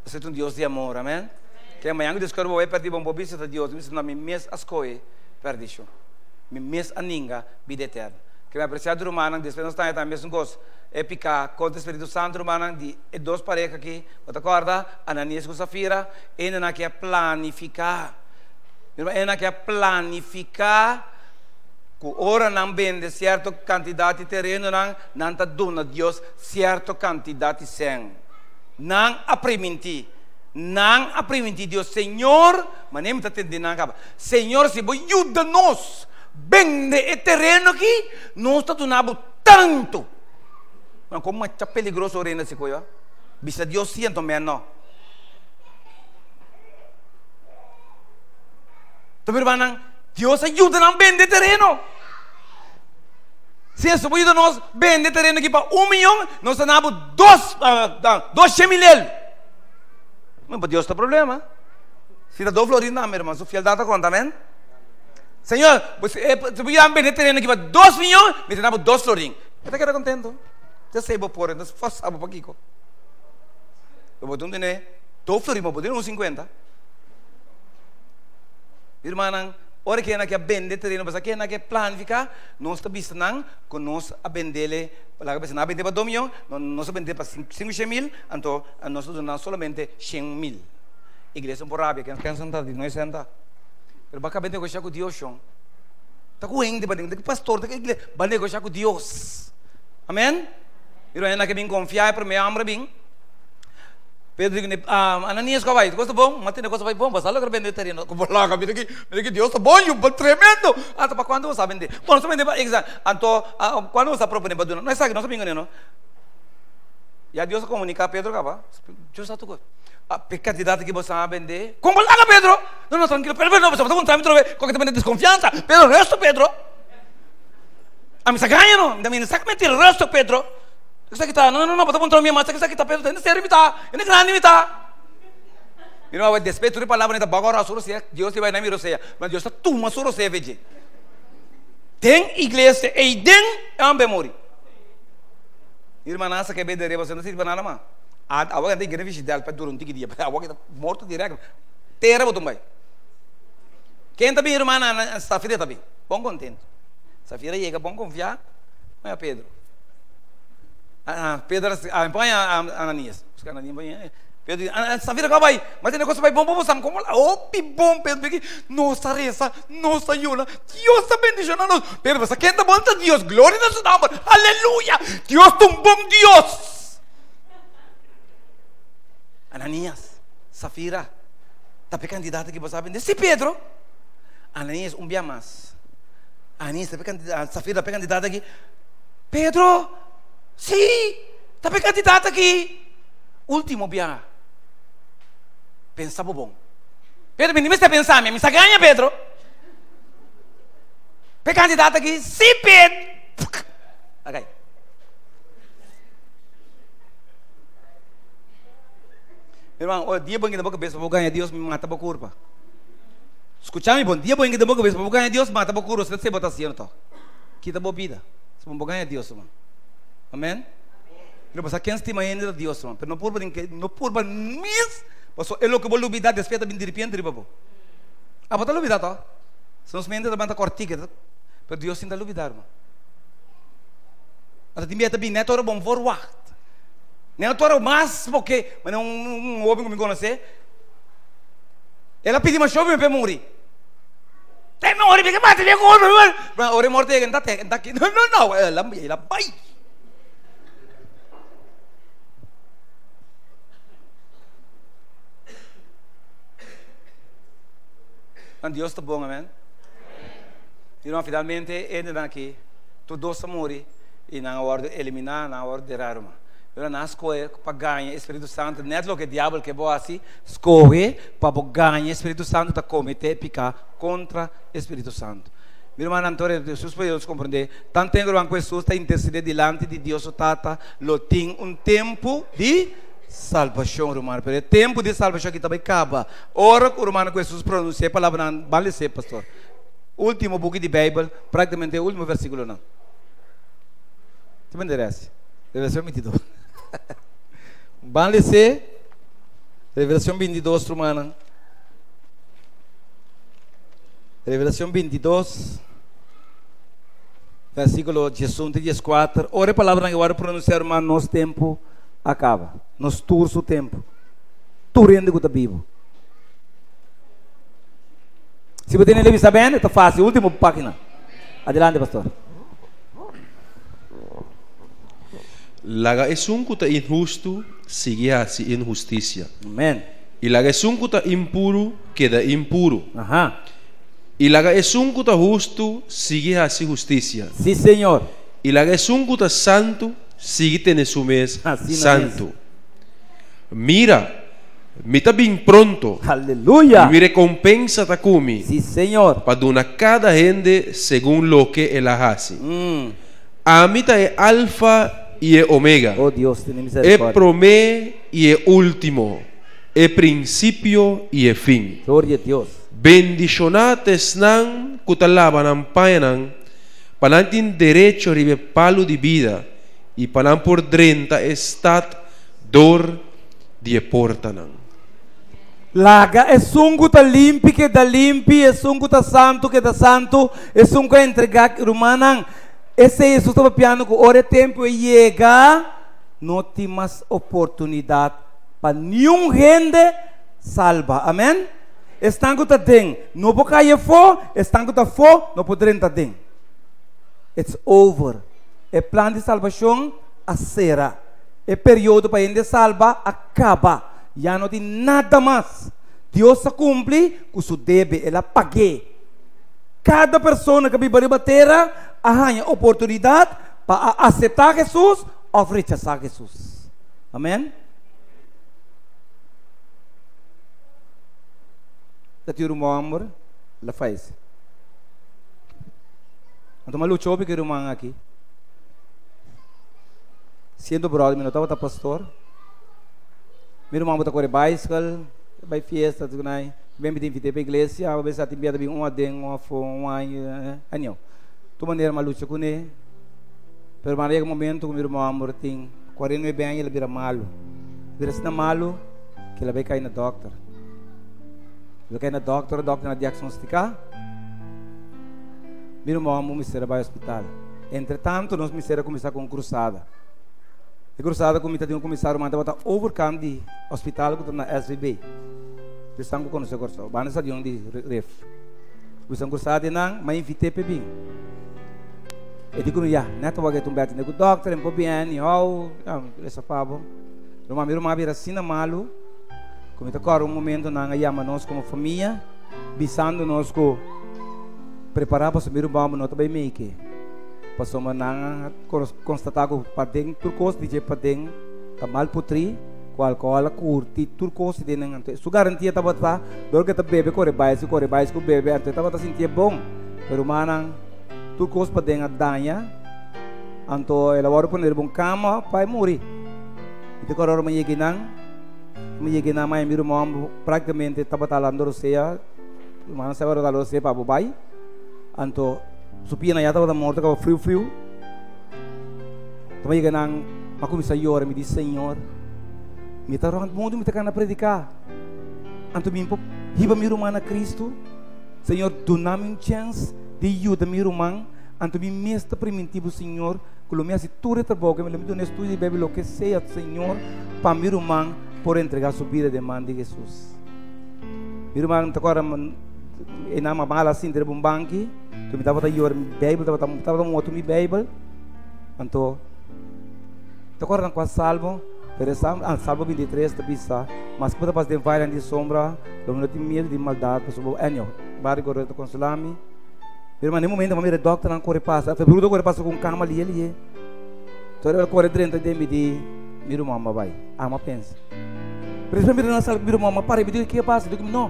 Você é um Deus de amor, amém? Que amanhã eu descubro que eu perdi um pouco de Deus, mas não me mes as coisas, perdi. Me mes a ninguém, vida eterna. Que me apreciado romano, depois nós estamos também mesmo gosto, é picar contra o Espírito Santo romano, de duas parejas aqui, você acorda, Ananias com Safira, ainda não quer planificar. Ainda não quer planificar, que ora não vende certa quantidade de terreno, não está dando a Deus certa quantidade de sangue. Não apremente. Não apremente Deus, Senhor, mas nem está entendendo nada. Senhor, se você ajuda-nos, vende o terreno aqui, não está dando tanto. Mas como é peligroso a orena se coisa? Bisa Deus siento menos. Então, irmão, Deus ajuda-nos a vender terreno. Se você ajuda-nos a vender terreno aqui para 1 milhão, nós temos 2 mil. Mas Deus tem problema. Se dá 2 florins, não, meu irmão, sua fialdade conta, amém? Senhor, você vai vender terreno aqui para 2 milhões, me temos 2 florins. Eu estou contento. Já sei, vou pôr, nós façamos para aqui. Eu vou ter 2 florins, vou poder 1,50. Irmã, ora que é vender terreno, mas que é planificar, nós estamos visando que nós a vender, para que não vender para 2 milhões, nós vender para 5 mil, então nós estamos somente 100 mil. Igreja por rábia, que não senta, não é senta. Mas para vender com Deus, está com ele, para pastor, para negociar com Deus. Amém? Irmã, que bem confiar para me amar bem. Pedro diz, Ananias, qual vai? Gosta bom? Mas tem negócio vai bom, mas olha que vender terreno. Como lá, que Deus está bom, tremendo. Então, para quando você vender? Bom, você vender para exato. Então, quando você propõe para donar, não é sabe, não sabemos não. E a Deus comunica a Pedro, capa. Deus está tudo. A quantidade que você vai vender. Como lá, Pedro? Não, tranquilo. Pedro, não, você vai contar, me trouxe. Qualquer tipo de desconfiança. Pedro, o resto, Pedro. A mim se ganha, não? Da minha sacamente o resto, Pedro. Isso aqui está, não, para contra minha mãe, isso aqui está, Pedro, tem que ser imitar, tem que grande imitar. Irmão, vai despeito de palavra, nem da bagora, Deus te vai na miroseia, mas Deus está tuma soroseia, veja. Tem igreja, e tem ambemori. Irmã, nessa que é bem de você não sirva nada mais. A outra tem que visitar para durante um dia, a outra morto direto. Terra, botou mais. Quem está bem, irmã, Safira está bem, bom contente. Safira chega, bom confiar, mas é Pedro. Pedro põe a Ananias. Pedro diz, Safira, qual vai? Mas tem negócio vai bom, vamos como lá. Oh, bom, Pedro, porque nossa reza, nossa ayuna, Deus está bendicionando. Pedro, você quer bom a Deus, glória a seu nome, aleluia. Deus é um bom Deus. Ananias, Safira, está candidata que você vai vender? Sim, Pedro. Ananias, dia mais. Ananias, Safira, está candidata aqui. Pedro, sim, está candidata aqui. Último dia. Pensava bom. Pedro, me está pensando, me está ganha, Pedro. Pe candidata aqui, sim, Pedro. Ok. Irmão, o dia bom que da boca pensa, vou ganhar Deus, me mata a curva. Escucha-me, bom dia bom que da boca pensa, vou ganhar Deus, mata a curva, se você botar assim, então. Que da boa vida. Se vou ganhar Deus, irmão. Amém? Não passa quem estima ainda Deus, irmão. Mas não por mis, mas é o que vou lutar despeito de repente, riba. Ah, pode lutar, tá? Se não se mente, levanta cortiga, mas Deus ainda lutar, irmão. Até me também neto era bom forward. Neto era mais porque, mas não homem que me conhece. Ela pediu uma chave para morrer. Tem morrer porque mata ele agora. Mas ora morte ele está aqui. Não, ela vai. Deus está bom, amém? Irmão, finalmente, ele está aqui. Tudo se morre. E na hora de eliminar, na hora de errar, irmão. Eu não escolho para ganhar Espírito Santo. Não é o que o diabo que é assim. Escolhe para ganhar Espírito Santo para cometer pecar contra o Espírito Santo. Meu irmão Antônio, Jesus para eles compreender. Tanto tempo que Jesus está intercedendo diante de Deus, o Tata, lo tem tempo de salvação, irmão. Pero o tempo de salvação que também acaba. Ora, o irmão Jesus pronuncia a palavra, vale ser, pastor. Último book de Bíblia, praticamente o último versículo, não. Você me interessa? Revelação 22. Vale ser, Revelação 22, irmão. Revelação 22. Versículo 18 e 14. Ora a palavra que agora pronunciar, mas nosso tempo acaba. Nos turso tempo. Turendo que está vivo. Se você tem está bem, está fácil. Última página. Adelante, pastor. Laga esum que está injusto, sigue assim injustiça. Amém. E laga esum que está impuro, queda impuro. Ajá. E laga esum que está justo, sigue assim justiça. Sí, Señor. E laga esum que está santo, sigue tendo su mês Assim santo. Mira, me está bem pronto. Aleluya. E me recompensa está comigo. Sí, Señor. Para donar cada gente segundo lo que ela hace. A mim é alfa e é omega. Oh Dios, ten É misericordia. promé e é último. É princípio e é fim. Gloria a Dios. Bendicionates nan kutalaban ang payanan, panantin derecho ribe palo de vida, e panan por drenta estat dor de portanan. Laga é sungo tá limpi que da limpi, é sungo tá santo que da santo, é sungo é entregar rumanan. Esse Jesus estava piano que ora tempo chega, não tem mais oportunidade para nenhum gente salva. Amém? Estão que tá dentro, não pode cair fora, estão que tá fora, não pode entrar dentro. It's over. O plano de salvação a será. O período para ele salvar acaba. Já não tem nada mais. Deus se cumpre com o seu deve, ela pague. Cada pessoa que vive na terra arranha oportunidade para aceitar Jesus ou rechazar Jesus. Amém? Tati rumah amor, la faz. Então malu chope que rumah aqui. Sendo brother, meu tava pastor. Meu irmão botou correr bicycle, vai fiesta, tudo aí. Bem me invitei para a igreja, a vez até bem um adem, um afo, um anho. Tu maneira malu chope né. Pero maneira momento que meu irmão amor tem 49 anos, ele vira malo. Vira se na malo, que ele vai cair na doctor. Ele cai na doctor na diagnosticar. Meu irmão me será para o hospital. Entretanto, nós me será começar com cruzada. E cruzada comigo tem um comissário manda botar overcome de hospital que está na SVB. Eles estão com o curso. Vamos a de onde ref. Eles estão cruzada não, mas invitei para mim. Eu digo já, neto vai ter beto, nego doctor, um pouco bem, oh, essa pabo. Meu irmão vira assim na malo. Como está momento na chama nós como família, visando nós com preparar para subir o bambu não também meio que passou uma nanga constatar que padeng turcos DJ padeng tamal putri com álcool curti turcos de nang su garantia tava tá dor que tá bebe corre bais com bebe até tava tá sentir bom pero manang turcos padeng adanya anto elaboro poner bom cama pai muri itu koror menyeginang mai miru mau praticamente estava talando roseia mana saya baru talando roseia para bobai anto supina ya estava morto que frio também ganang aku bisa yor me disse senhor me tá rogando muito me tá cana predicar anto me hiba miru mana Cristo senhor dá-me chance de ajuda miru man anto me mesta primitivo senhor quando me asiture trabalho me lembro de estudo bebe lo que seja senhor para miru man por entregar sua vida de mão de Jesus. Meu irmão, agora é na mala assim de um banco, tu me estava dando Bíblia, estava dando outro mi Bíblia, então, agora não quase salvo, pero salvo 23 tá bisa, mas quando passa de vai de sombra, eu não tenho medo de maldade, pessoal, vários corretos consolami. Meu irmão, no momento a minha doctora não corre passa, foi bruto corre passa com calma ali, então ele corre 30 de me meu irmão vai, ama pensa. Principalmente na sala, meu irmão para me dizer o que passa, eu digo não,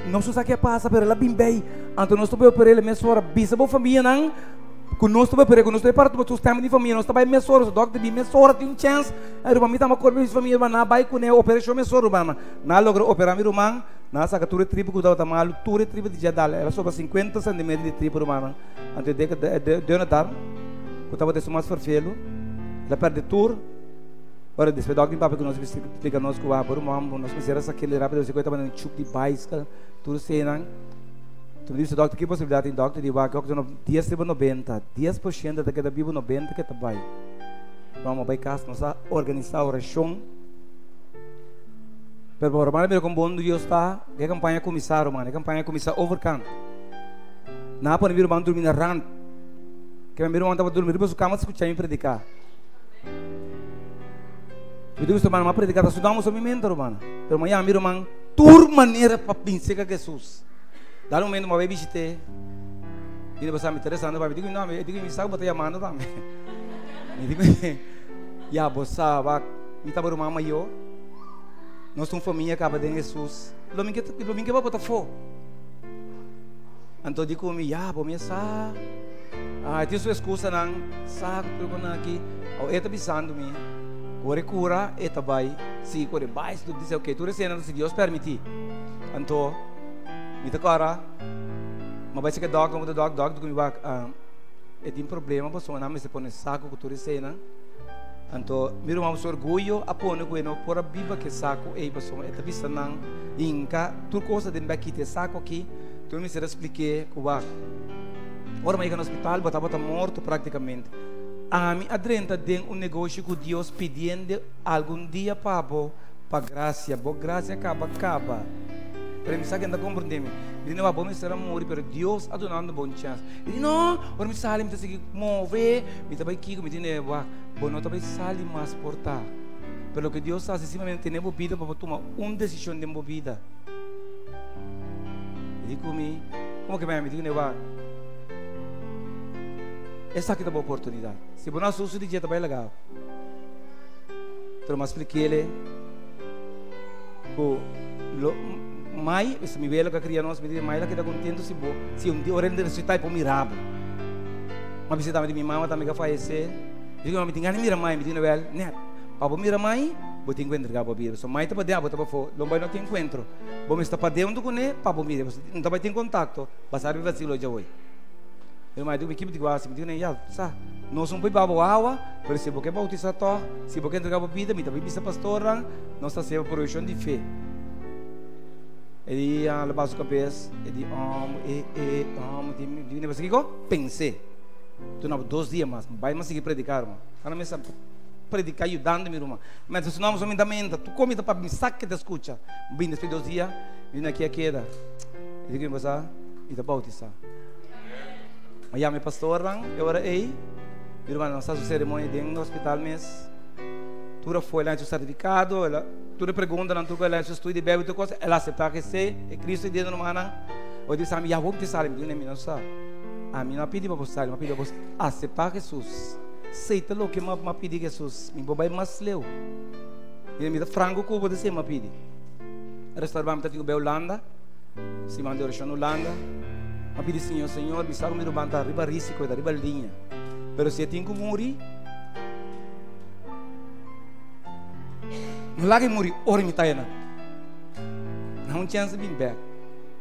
não sei o que passa, pero ela bem bem. Então nós estamos para ele, minha senhora, bisa boa família não. Com nós estamos para ele, com nós estamos para o sistema de família, nós estamos minha senhora, o doctor de minha senhora tem chance. Aí o mami está uma cor de família, mas na vai com ele operação minha senhora, mano. Na logra operar meu irmão, na saca tudo tribo que dava tamanho, tudo tribo de jadal, era sobre 50 centímetros de tribo, mano. Antes de Natal, eu estava desse mais farfelo, ela perde tudo. Ora, depois do que papo que nós explica nós que o abro, nós fizemos aquele rápido, você estava no chup de bicycle, tudo cena. Tu me disse, doctor, que possibilidade tem, doctor, de que eu 10% daquela Bíblia 90 que está bem. Vamos para casa, nós vamos organizar a oração. Pero por hermano, como bom Deus está, que campanha começar, mano, que campanha começar overcamp. Na para vir dormir na rand, que meu irmão estava dormindo, depois o cama escutar me predicar. Eu digo, mano, mas predicar, estudamos o movimento, mano. Pero amanhã, meu irmão, tur maneira para pensar que Jesus. Dá um momento, uma vez visitei. E depois me interessando, eu digo, não, eu digo, me sabe, botar chamando também. Eu digo, já, você sabe, me está por uma maior. Nós somos família, acaba de Jesus. Domingo que vai botar fogo. Então, eu digo, já, vou me sabe. Tem sua excusa, não. Sabe, eu vou aqui. Eu estou pensando-me. Agora cura, eta vai. Se agora vai, tu diz, ok, tu recebe, se Deus permitir. Então, me toca mas vai ser que dog, tu comigo tem problema, pessoa não me se põe saco que tu recebe. Então, meu irmão, se orgulho, apoio que não por a biba que saco, ei pessoa, eta vista não, inca, tu coisa de aqui te saco aqui, tu me será expliquei que vai. Ora, mas no hospital, bota morto praticamente. A mim adrenta tem negócio que Deus pedindo algum dia para graça, boa graça acaba. Para mim, sabe que ainda compreende-me. Ele não é bom, me será morrer, mas Deus está dando uma boa chance. Ele não, agora me sai, me está seguindo, mover, me está aqui, me tem bom, não está sai mais portar. Pelo que Deus faz, simplesmente tem vida para tomar uma decisão de vida. Ele comigo, como que me diz, essa aqui é uma boa oportunidade. Se você não assusta de dia, está bem legal. Então, eu expliquei ele mãe, se me vê que a criança me diz, mãe, ela que está contente se um dia eu rende necessitar para mirável. Uma visita de minha mãe também que falecer. Eu digo, me tem que mirar mãe, me diz, velho, né? Para mirar mãe, vou ter encontro com a bobira. Se mãe está para dentro, vou fora, não vai não ter encontro. Vou me estar para dentro com ele, para mirar, não vai ter contato. Passar o vacilo já hoje. Eu mais digo, me digo, se me diz, já, sabe? Nós somos para a água, por se você bautizar to, se você entregar a bebida, me também bisa pastora, nós está sendo por questão de fé. Ele levava a cabeça, ele diz, você que pensei. Tu não 2 dias mais, vai mais seguir predicar, irmão. Ana me sabe predicar ajudando meu irmão. Mas se não somos da tu come para me saque que te escuta. Vim depois 2 dias, vim aqui a queda. Ele que você e te bautizar. Aí me pastor, eu era ei, meu irmão, nós fazemos cerimônia dentro do hospital mês. Tu foi lá, o certificado, ela, tu pergunta, não tu vai lá, o estudo de bebê, tu coisa, ela aceitar que se, é Cristo dentro do mana. Eu disse a mim, já vou te sair, eu não sabe. A mim não pedi para você, mas pedi para você aceitar Jesus. Aceita o que me pedi Jesus, me bobai mais leu. Ele me dá frango que eu vou dizer, me pedi. Restaurante que eu Holanda, se mandou a Holanda. Eu pedi, Senhor, me salve, me levanta, arriba risco, arriba linha. Pero se eu tenho que morrer, não largue morrer, ora me está aí. Não há chance de vir back.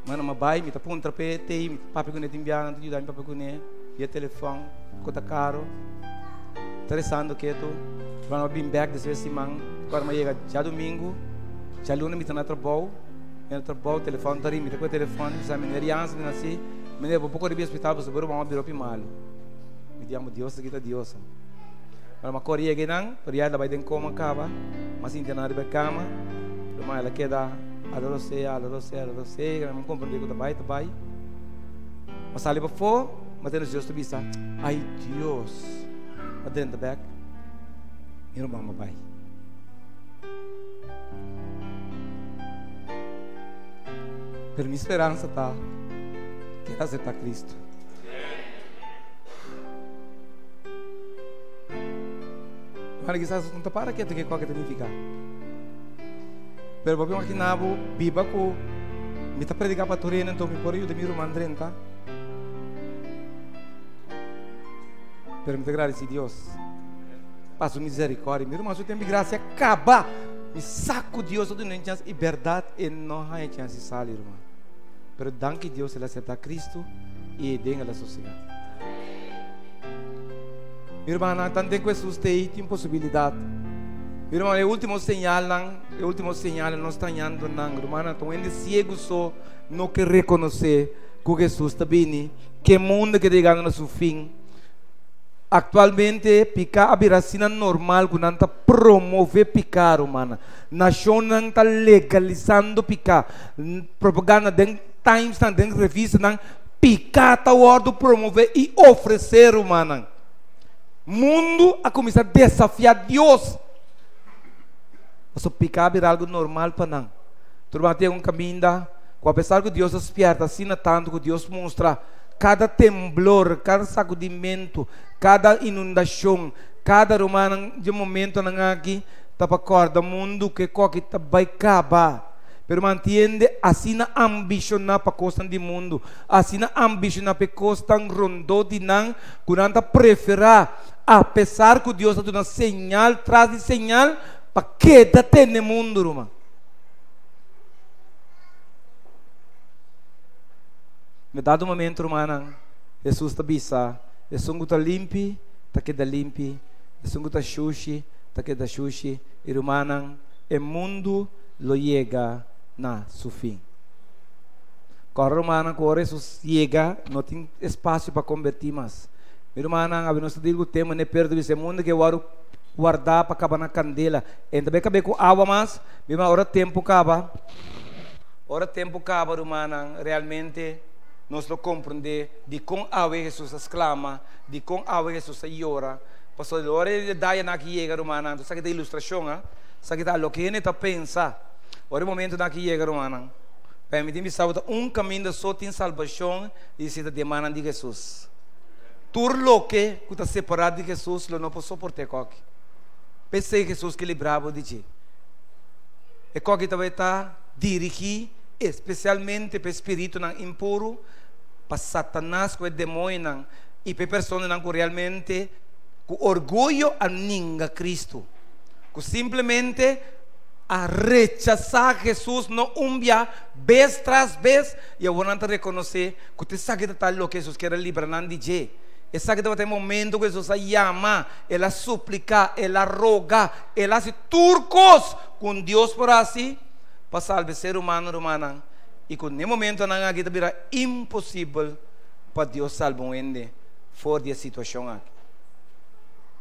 Mas não vai, me está pondo trapete, me papai com ele enviando, me ajuda, papai com ele, via telefone, conta caro. Interessante que tu, vamos vir back desse semana, agora me chega já domingo, já luna me está na trabalho, telefone está aí, me está com o telefone, já me neriança, me nasci. Me levou um pouco de hospital para saber uma biropi malo. Me diamo Deus aqui está Deus. Para uma coreia aqui não, para ela vai ter como acaba, mas internada na cama, mas ela queda alorose, não compreende que está vai. Mas ali para fora, mas tem Deus tu bisa. Ai Deus, mas dentro da back, meu irmão vai. Per minha esperança está que aceitar Cristo. Mas quizás não para que qualquer significa. Pero papi imaginava biba ko Me está predicando para Torino, então me por eu de miro mandrenta. Pero me agradece a Deus. Passo misericórdia. Meu irmão, se eu tenho graça, acaba. Me saco Deus, eu tenho chance e verdade e não há chance de sair, irmão. Pero danke Deus, ele aceita Cristo e denga a sociedade. Meu irmão, não tem que Jesus tem impossibilidade. Meu irmão, é o último sinal, não está indo não, irmão. Então, ele cego só, não quer reconhecer que Jesus está vindo, que o mundo que chegando no seu fim. Atualmente, picar a viracina normal, que não está promover picar, humana. Nação não está legalizando picar. Propaganda dentro Times, dentro revista, não picar está ordem promover e oferecer, humana. Mundo a começar a desafiar Deus. Mas picar vira algo normal para não. Turma tem caminho, apesar que Deus despierta, assim tanto que Deus mostra cada temblor, cada sacudimento, cada inundação, cada romano de momento aqui, está para corda mundo que qualquer vai acabar. Pero mantiene assim na ambicionar para costa do mundo, assim na ambicionar para costa rondo de não, quando preferar, apesar que Deus está dando señal, traz de señal para quedar no mundo, irmão. Me dá um momento, irmão, Jesus está bisa, Jesus está limpo, está queda limpo, Jesus está sushi, está queda sushi, irmão, o mundo lo chega na seu fim. Agora, irmão, agora Jesus chega, não tem espaço para convertir mais. Meu irmão, a nós digo o tema, não perde esse mundo que eu guardar para acabar na candela. Então, bem que com água mais, meu irmão, hora tempo acaba, irmão, realmente nós não compreendemos de como água Jesus exclama, de como água Jesus chora. Pastor, a hora de dar aqui chega, irmão, então sabe da ilustração, sabe da o que ele está pensando. Agora o momento aqui chega, irmão, permite-me saber caminho só tem salvação e se demanda de Jesus. Tudo que está separado de Jesus, não pode suportar qualquer. Pensei que Jesus que librava de ti. E qualquer também está dirigido especialmente para o espírito impuro, para Satanás, para o demônio, e para pessoas que realmente com orgulho a ninguém Cristo, que simplesmente a rechazar Jesus no dia, vez tras vez, e eu vou reconhecer que você sabe que tal que Jesus quer livrar de ti. E sabe que tem momento que Jesus chama, ela suplica, ela roga, ela hace turcos com Deus por assim, para salvar o ser humano, irmã. E com nem momento na aqui vira impossível para Deus salvar um ende fora da situação aqui.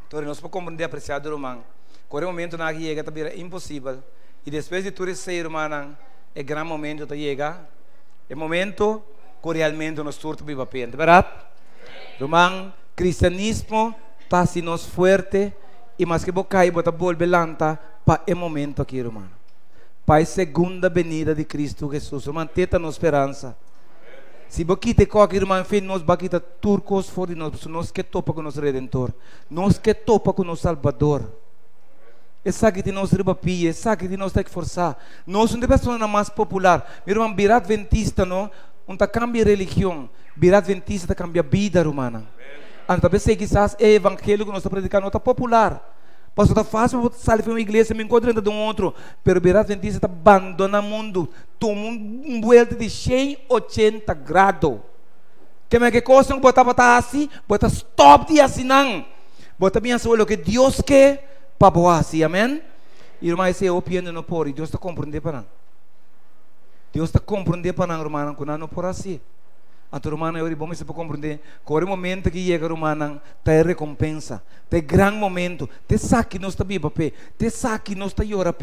Então nós podemos compreender, apreciado irmão, com o momento na aqui chega vira impossível. E depois de tudo isso, irmã, é grande momento que chega, é momento que realmente nós surto viva pena, verdade? Irmão, cristianismo está sendo forte e mais que boca e bota volver lanta para o momento aqui, irmão. Para a segunda venida de Cristo Jesus, irmão, tenta na esperança. Se você quer qualquer irmão, nós vamos quitar turcos fora de nós que topa com o nosso Redentor, nós que topa com o nosso Salvador. É sabe que nós ribapia, é sabe que nós tem que forçar. Nós somos a pessoa mais popular. Meu irmão, virar adventista, não? Não está cambia religião, virar adventista está cambia vida, humana. Então, talvez quizás é evangelho que nós estamos predicando, não está popular. Pastor, está fácil para sair de uma igreja, me encontro dentro de um outro, mas virar adventista está abandonando o mundo, toma um vuelta de 180 graus. Que me que coisa não bota para assim, bota stop de assim não, bota bem assim o que Deus quer para boa assim, amém? Irmão, esse é o opinião não pode, Deus está compreendendo para não. Deus está compreendendo para nós, irmão, que não por assim. Então, irmão, eu vou para compreender que o momento que chega, irmão, tem recompensa, tem grande momento, tem saque nós está vivo, tem saque nós está llora,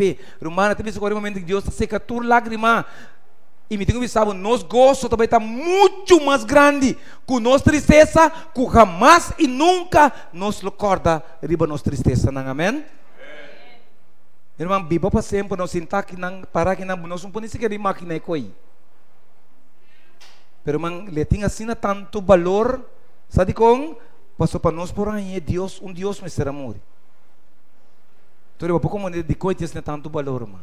irmão, tem visto que o momento que Deus está seca tua lágrima. E me tenho visto, nosso gozo também está muito mais grande que nossa tristeza, que jamais e nunca nos recorda riba nossa tristeza, não, amém? Irmão, biba para sempre, não sentar aqui, não parar aqui, não não pode sequer ir máquina e coi. Pero, irmão, ele tem assim tanto valor, sabe como? Passou para nós por aí, é Deus, Deus me será amor. Então, eu vou como de coisas não tanto valor, irmão.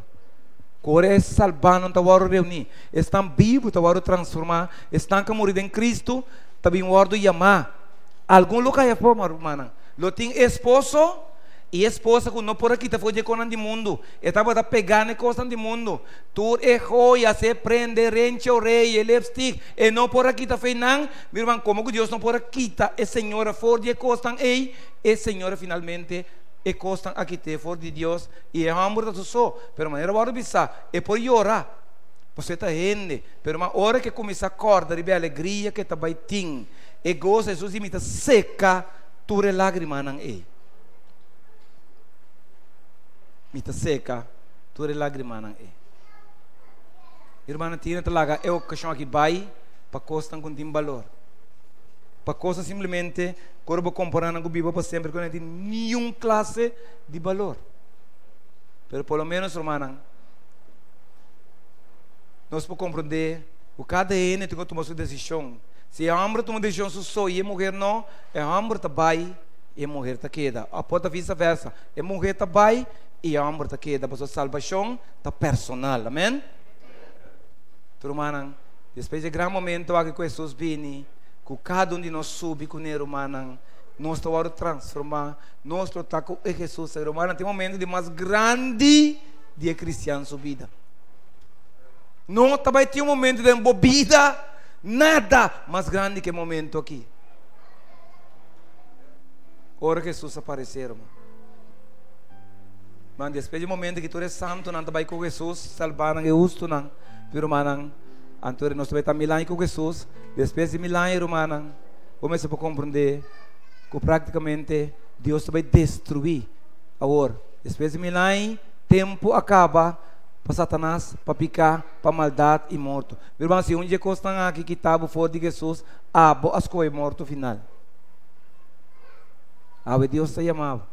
Core é salvando, tá varo reunir. Estão vivos, tá varo transformar. Estão que morrer em Cristo, tá bem varo chamar. Algum lugar é forma, irmã. Lo tem esposo e esposa que não por aqui tá fazendo coisas do mundo. Estava pegando coisas do mundo. Tu é joia, se prende, rente o rei, lipstick. E não por aqui tá fazendo. Meu irmão, como que Deus não por aqui tá? E Senhora for de coisas aí. E Senhora finalmente e coisas aqui te for de Deus. E é amor da só. Pero maneira vou avisar. E por orar. Você está rende. Pero uma hora que começa a acordar, e a alegria que tá baiting. E gozo Jesus imita seca. Ture lágrima nang mita seca, ture lágrima nang irmã tinha talaga é o ocasião aqui vai para costa com tem valor, para costa simplesmente corpo comparando com vivo para sempre com não tem nenhum classe de valor, pero pelo menos irmã nós podemos compreender o cada tem que tomar sua decisão. Se a homem toma decisão só e a mulher não, a homem está vai e a mulher está queda. A porta vice-versa, a mulher está vai e a homem está queda. Porque a salvação está personal, amém? Turmanang, depois de grande momento que Jesus vem, que cada de nós sube com ele, irmão, nós estamos transformar, nós estamos com Jesus, irmão, tem um momento de mais grande de cristiano subida. Não também tem um momento de embobida. Nada mais grande que o momento aqui. Ora que Jesus aparecer, mas depois do momento que tu és santo, não vai com Jesus, salvar e justo, não. Pero manang, antes nós vai estar milagre com Jesus. Depois de milagre, manang, começa a compreender que praticamente Deus vai destruir. Agora, depois de milagre, tempo acaba. Para Satanás, para picar, para maldade e morto. Meu irmão, se um dia constam aqui que estava fora de Jesus, as coisas morto final. Deus te chamava.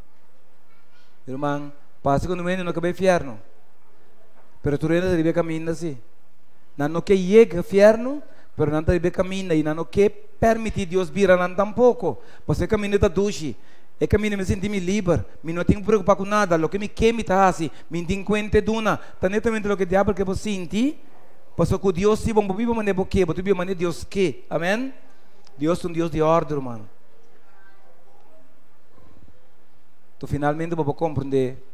Meu irmão, passa que no meio não acabei inferno. Pero tu reina deve caminhar assim. Não que chegue ao inferno, pero não deve caminhar e não que permitir Deus vir a não tampouco. Você caminha da duche. É que me senti livre, me não tenho que preocupar com nada, o que me quer me tá assim, me tem conta de uma, tá netamente o que diabo que você sente, porque com Deus se bom viver maneira porque, você vive maneira Deus que, amém? Deus é um Deus de ordem, irmão. Tu finalmente vou compreender,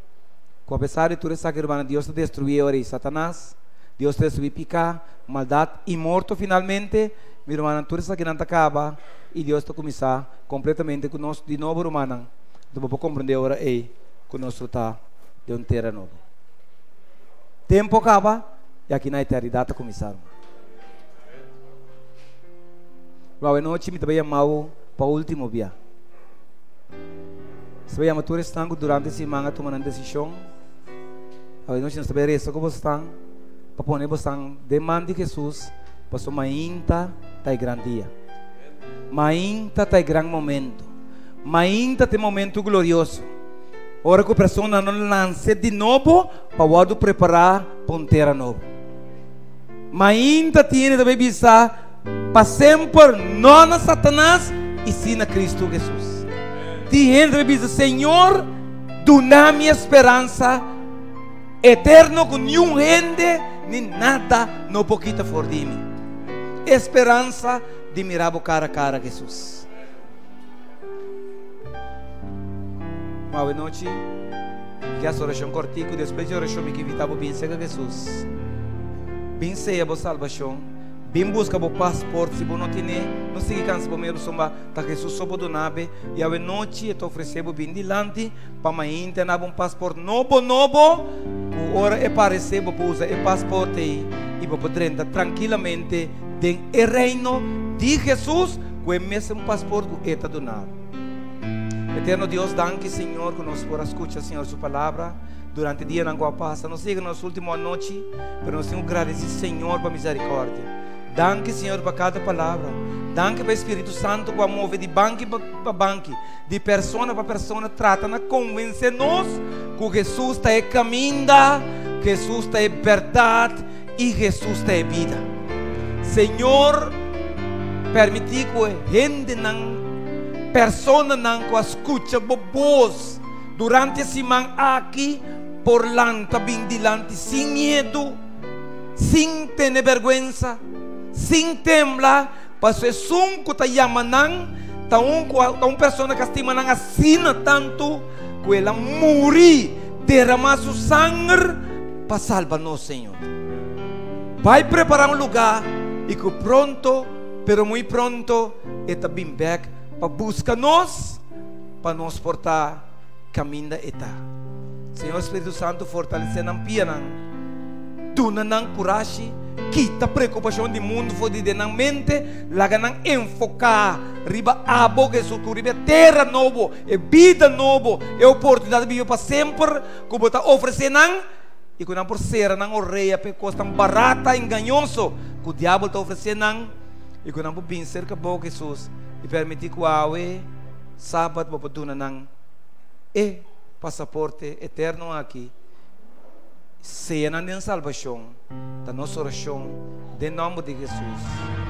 que apesar de tudo isso que irmão, Deus te destruiu aí Satanás, Deus te destruiu picar, maldade e morto finalmente, meu irmão, tudo isso que não acaba. E Deus está começar completamente conosco de novo, irmão. Então, vou compreender agora aí, conosco está de uma terra nova. Tempo acaba e aqui na eternidade começar. Boa noite, me também chamou para o último dia. Se vai chamar todos estão durante a semana tomando decisão. Boa noite, nós também resta com vocês para pôr vocês demanda de Jesus para sua ainda tá grande dia. Ainda tem grande momento, ainda tem momento glorioso. Ora que a pessoa não lance de novo para preparar para uma terra nova. Ainda tem de vista para sempre não na Satanás e sim na Cristo Jesus. Tem de vista Senhor, dá-me esperança eterna com nenhum rende nem nada no pouquinho for de mim. Esperança de mirar cara a cara Jesus. Boa noite. Que a oração cortico, depois de oração me invitava bem seca Jesus. Bem seja a salvação. Bem busca o passaporte se você não tem, não se cansa para meio somba, tá Jesus só do nave e a noite eu oferecebo bem dilante para mãe ter um passaporte novo, o hora é para receber para usar o passaporte e para poder entrar tranquilamente dentro do reino de Jesus, com o mesmo passaporte que está donado. Eterno Deus, danke Senhor que nós por escutar Senhor sua palavra durante o dia na qual passa. Não siga nossa última noite, mas nós temos que agradecer Senhor para a misericórdia. Danke Senhor para cada palavra. Danke para o Espírito Santo que move de banco para banco, de persona para persona, trata de convencer-nos que Jesus está em caminho, que Jesus está em verdade e Jesus está em vida. Senhor, permitir que gente não, persona não que escuta voz durante a semana aqui por lanta bindilante, sin miedo, sin tener vergüenza, sin temblar, para ser sunco ta yamanang, ta un persona que estima nang assina tanto, que ela muri, derramar su sangre, para salvar-nos, Senhor. Vai preparar um lugar, e que pronto, pero muito pronto, está bem back, para buscar-nos, para nos portar caminho da eta. Senhor Espírito Santo, fortalecer na pianang, duna nang coragem, quita preocupação do mundo, fode de na mente, laga nang enfocar, riba abo que riba terra novo, e vida novo, e oportunidade de viver para sempre, como está oferecendo, e que não por ser nang orreia, porque custa barata, enganoso, que o diabo está oferecendo, e que não por vencer que bom Jesus, e permitir que o awe, sábado, para duna nang, e passaporte eterno aqui, seja na salvação da nossa oração, em nome de Jesus.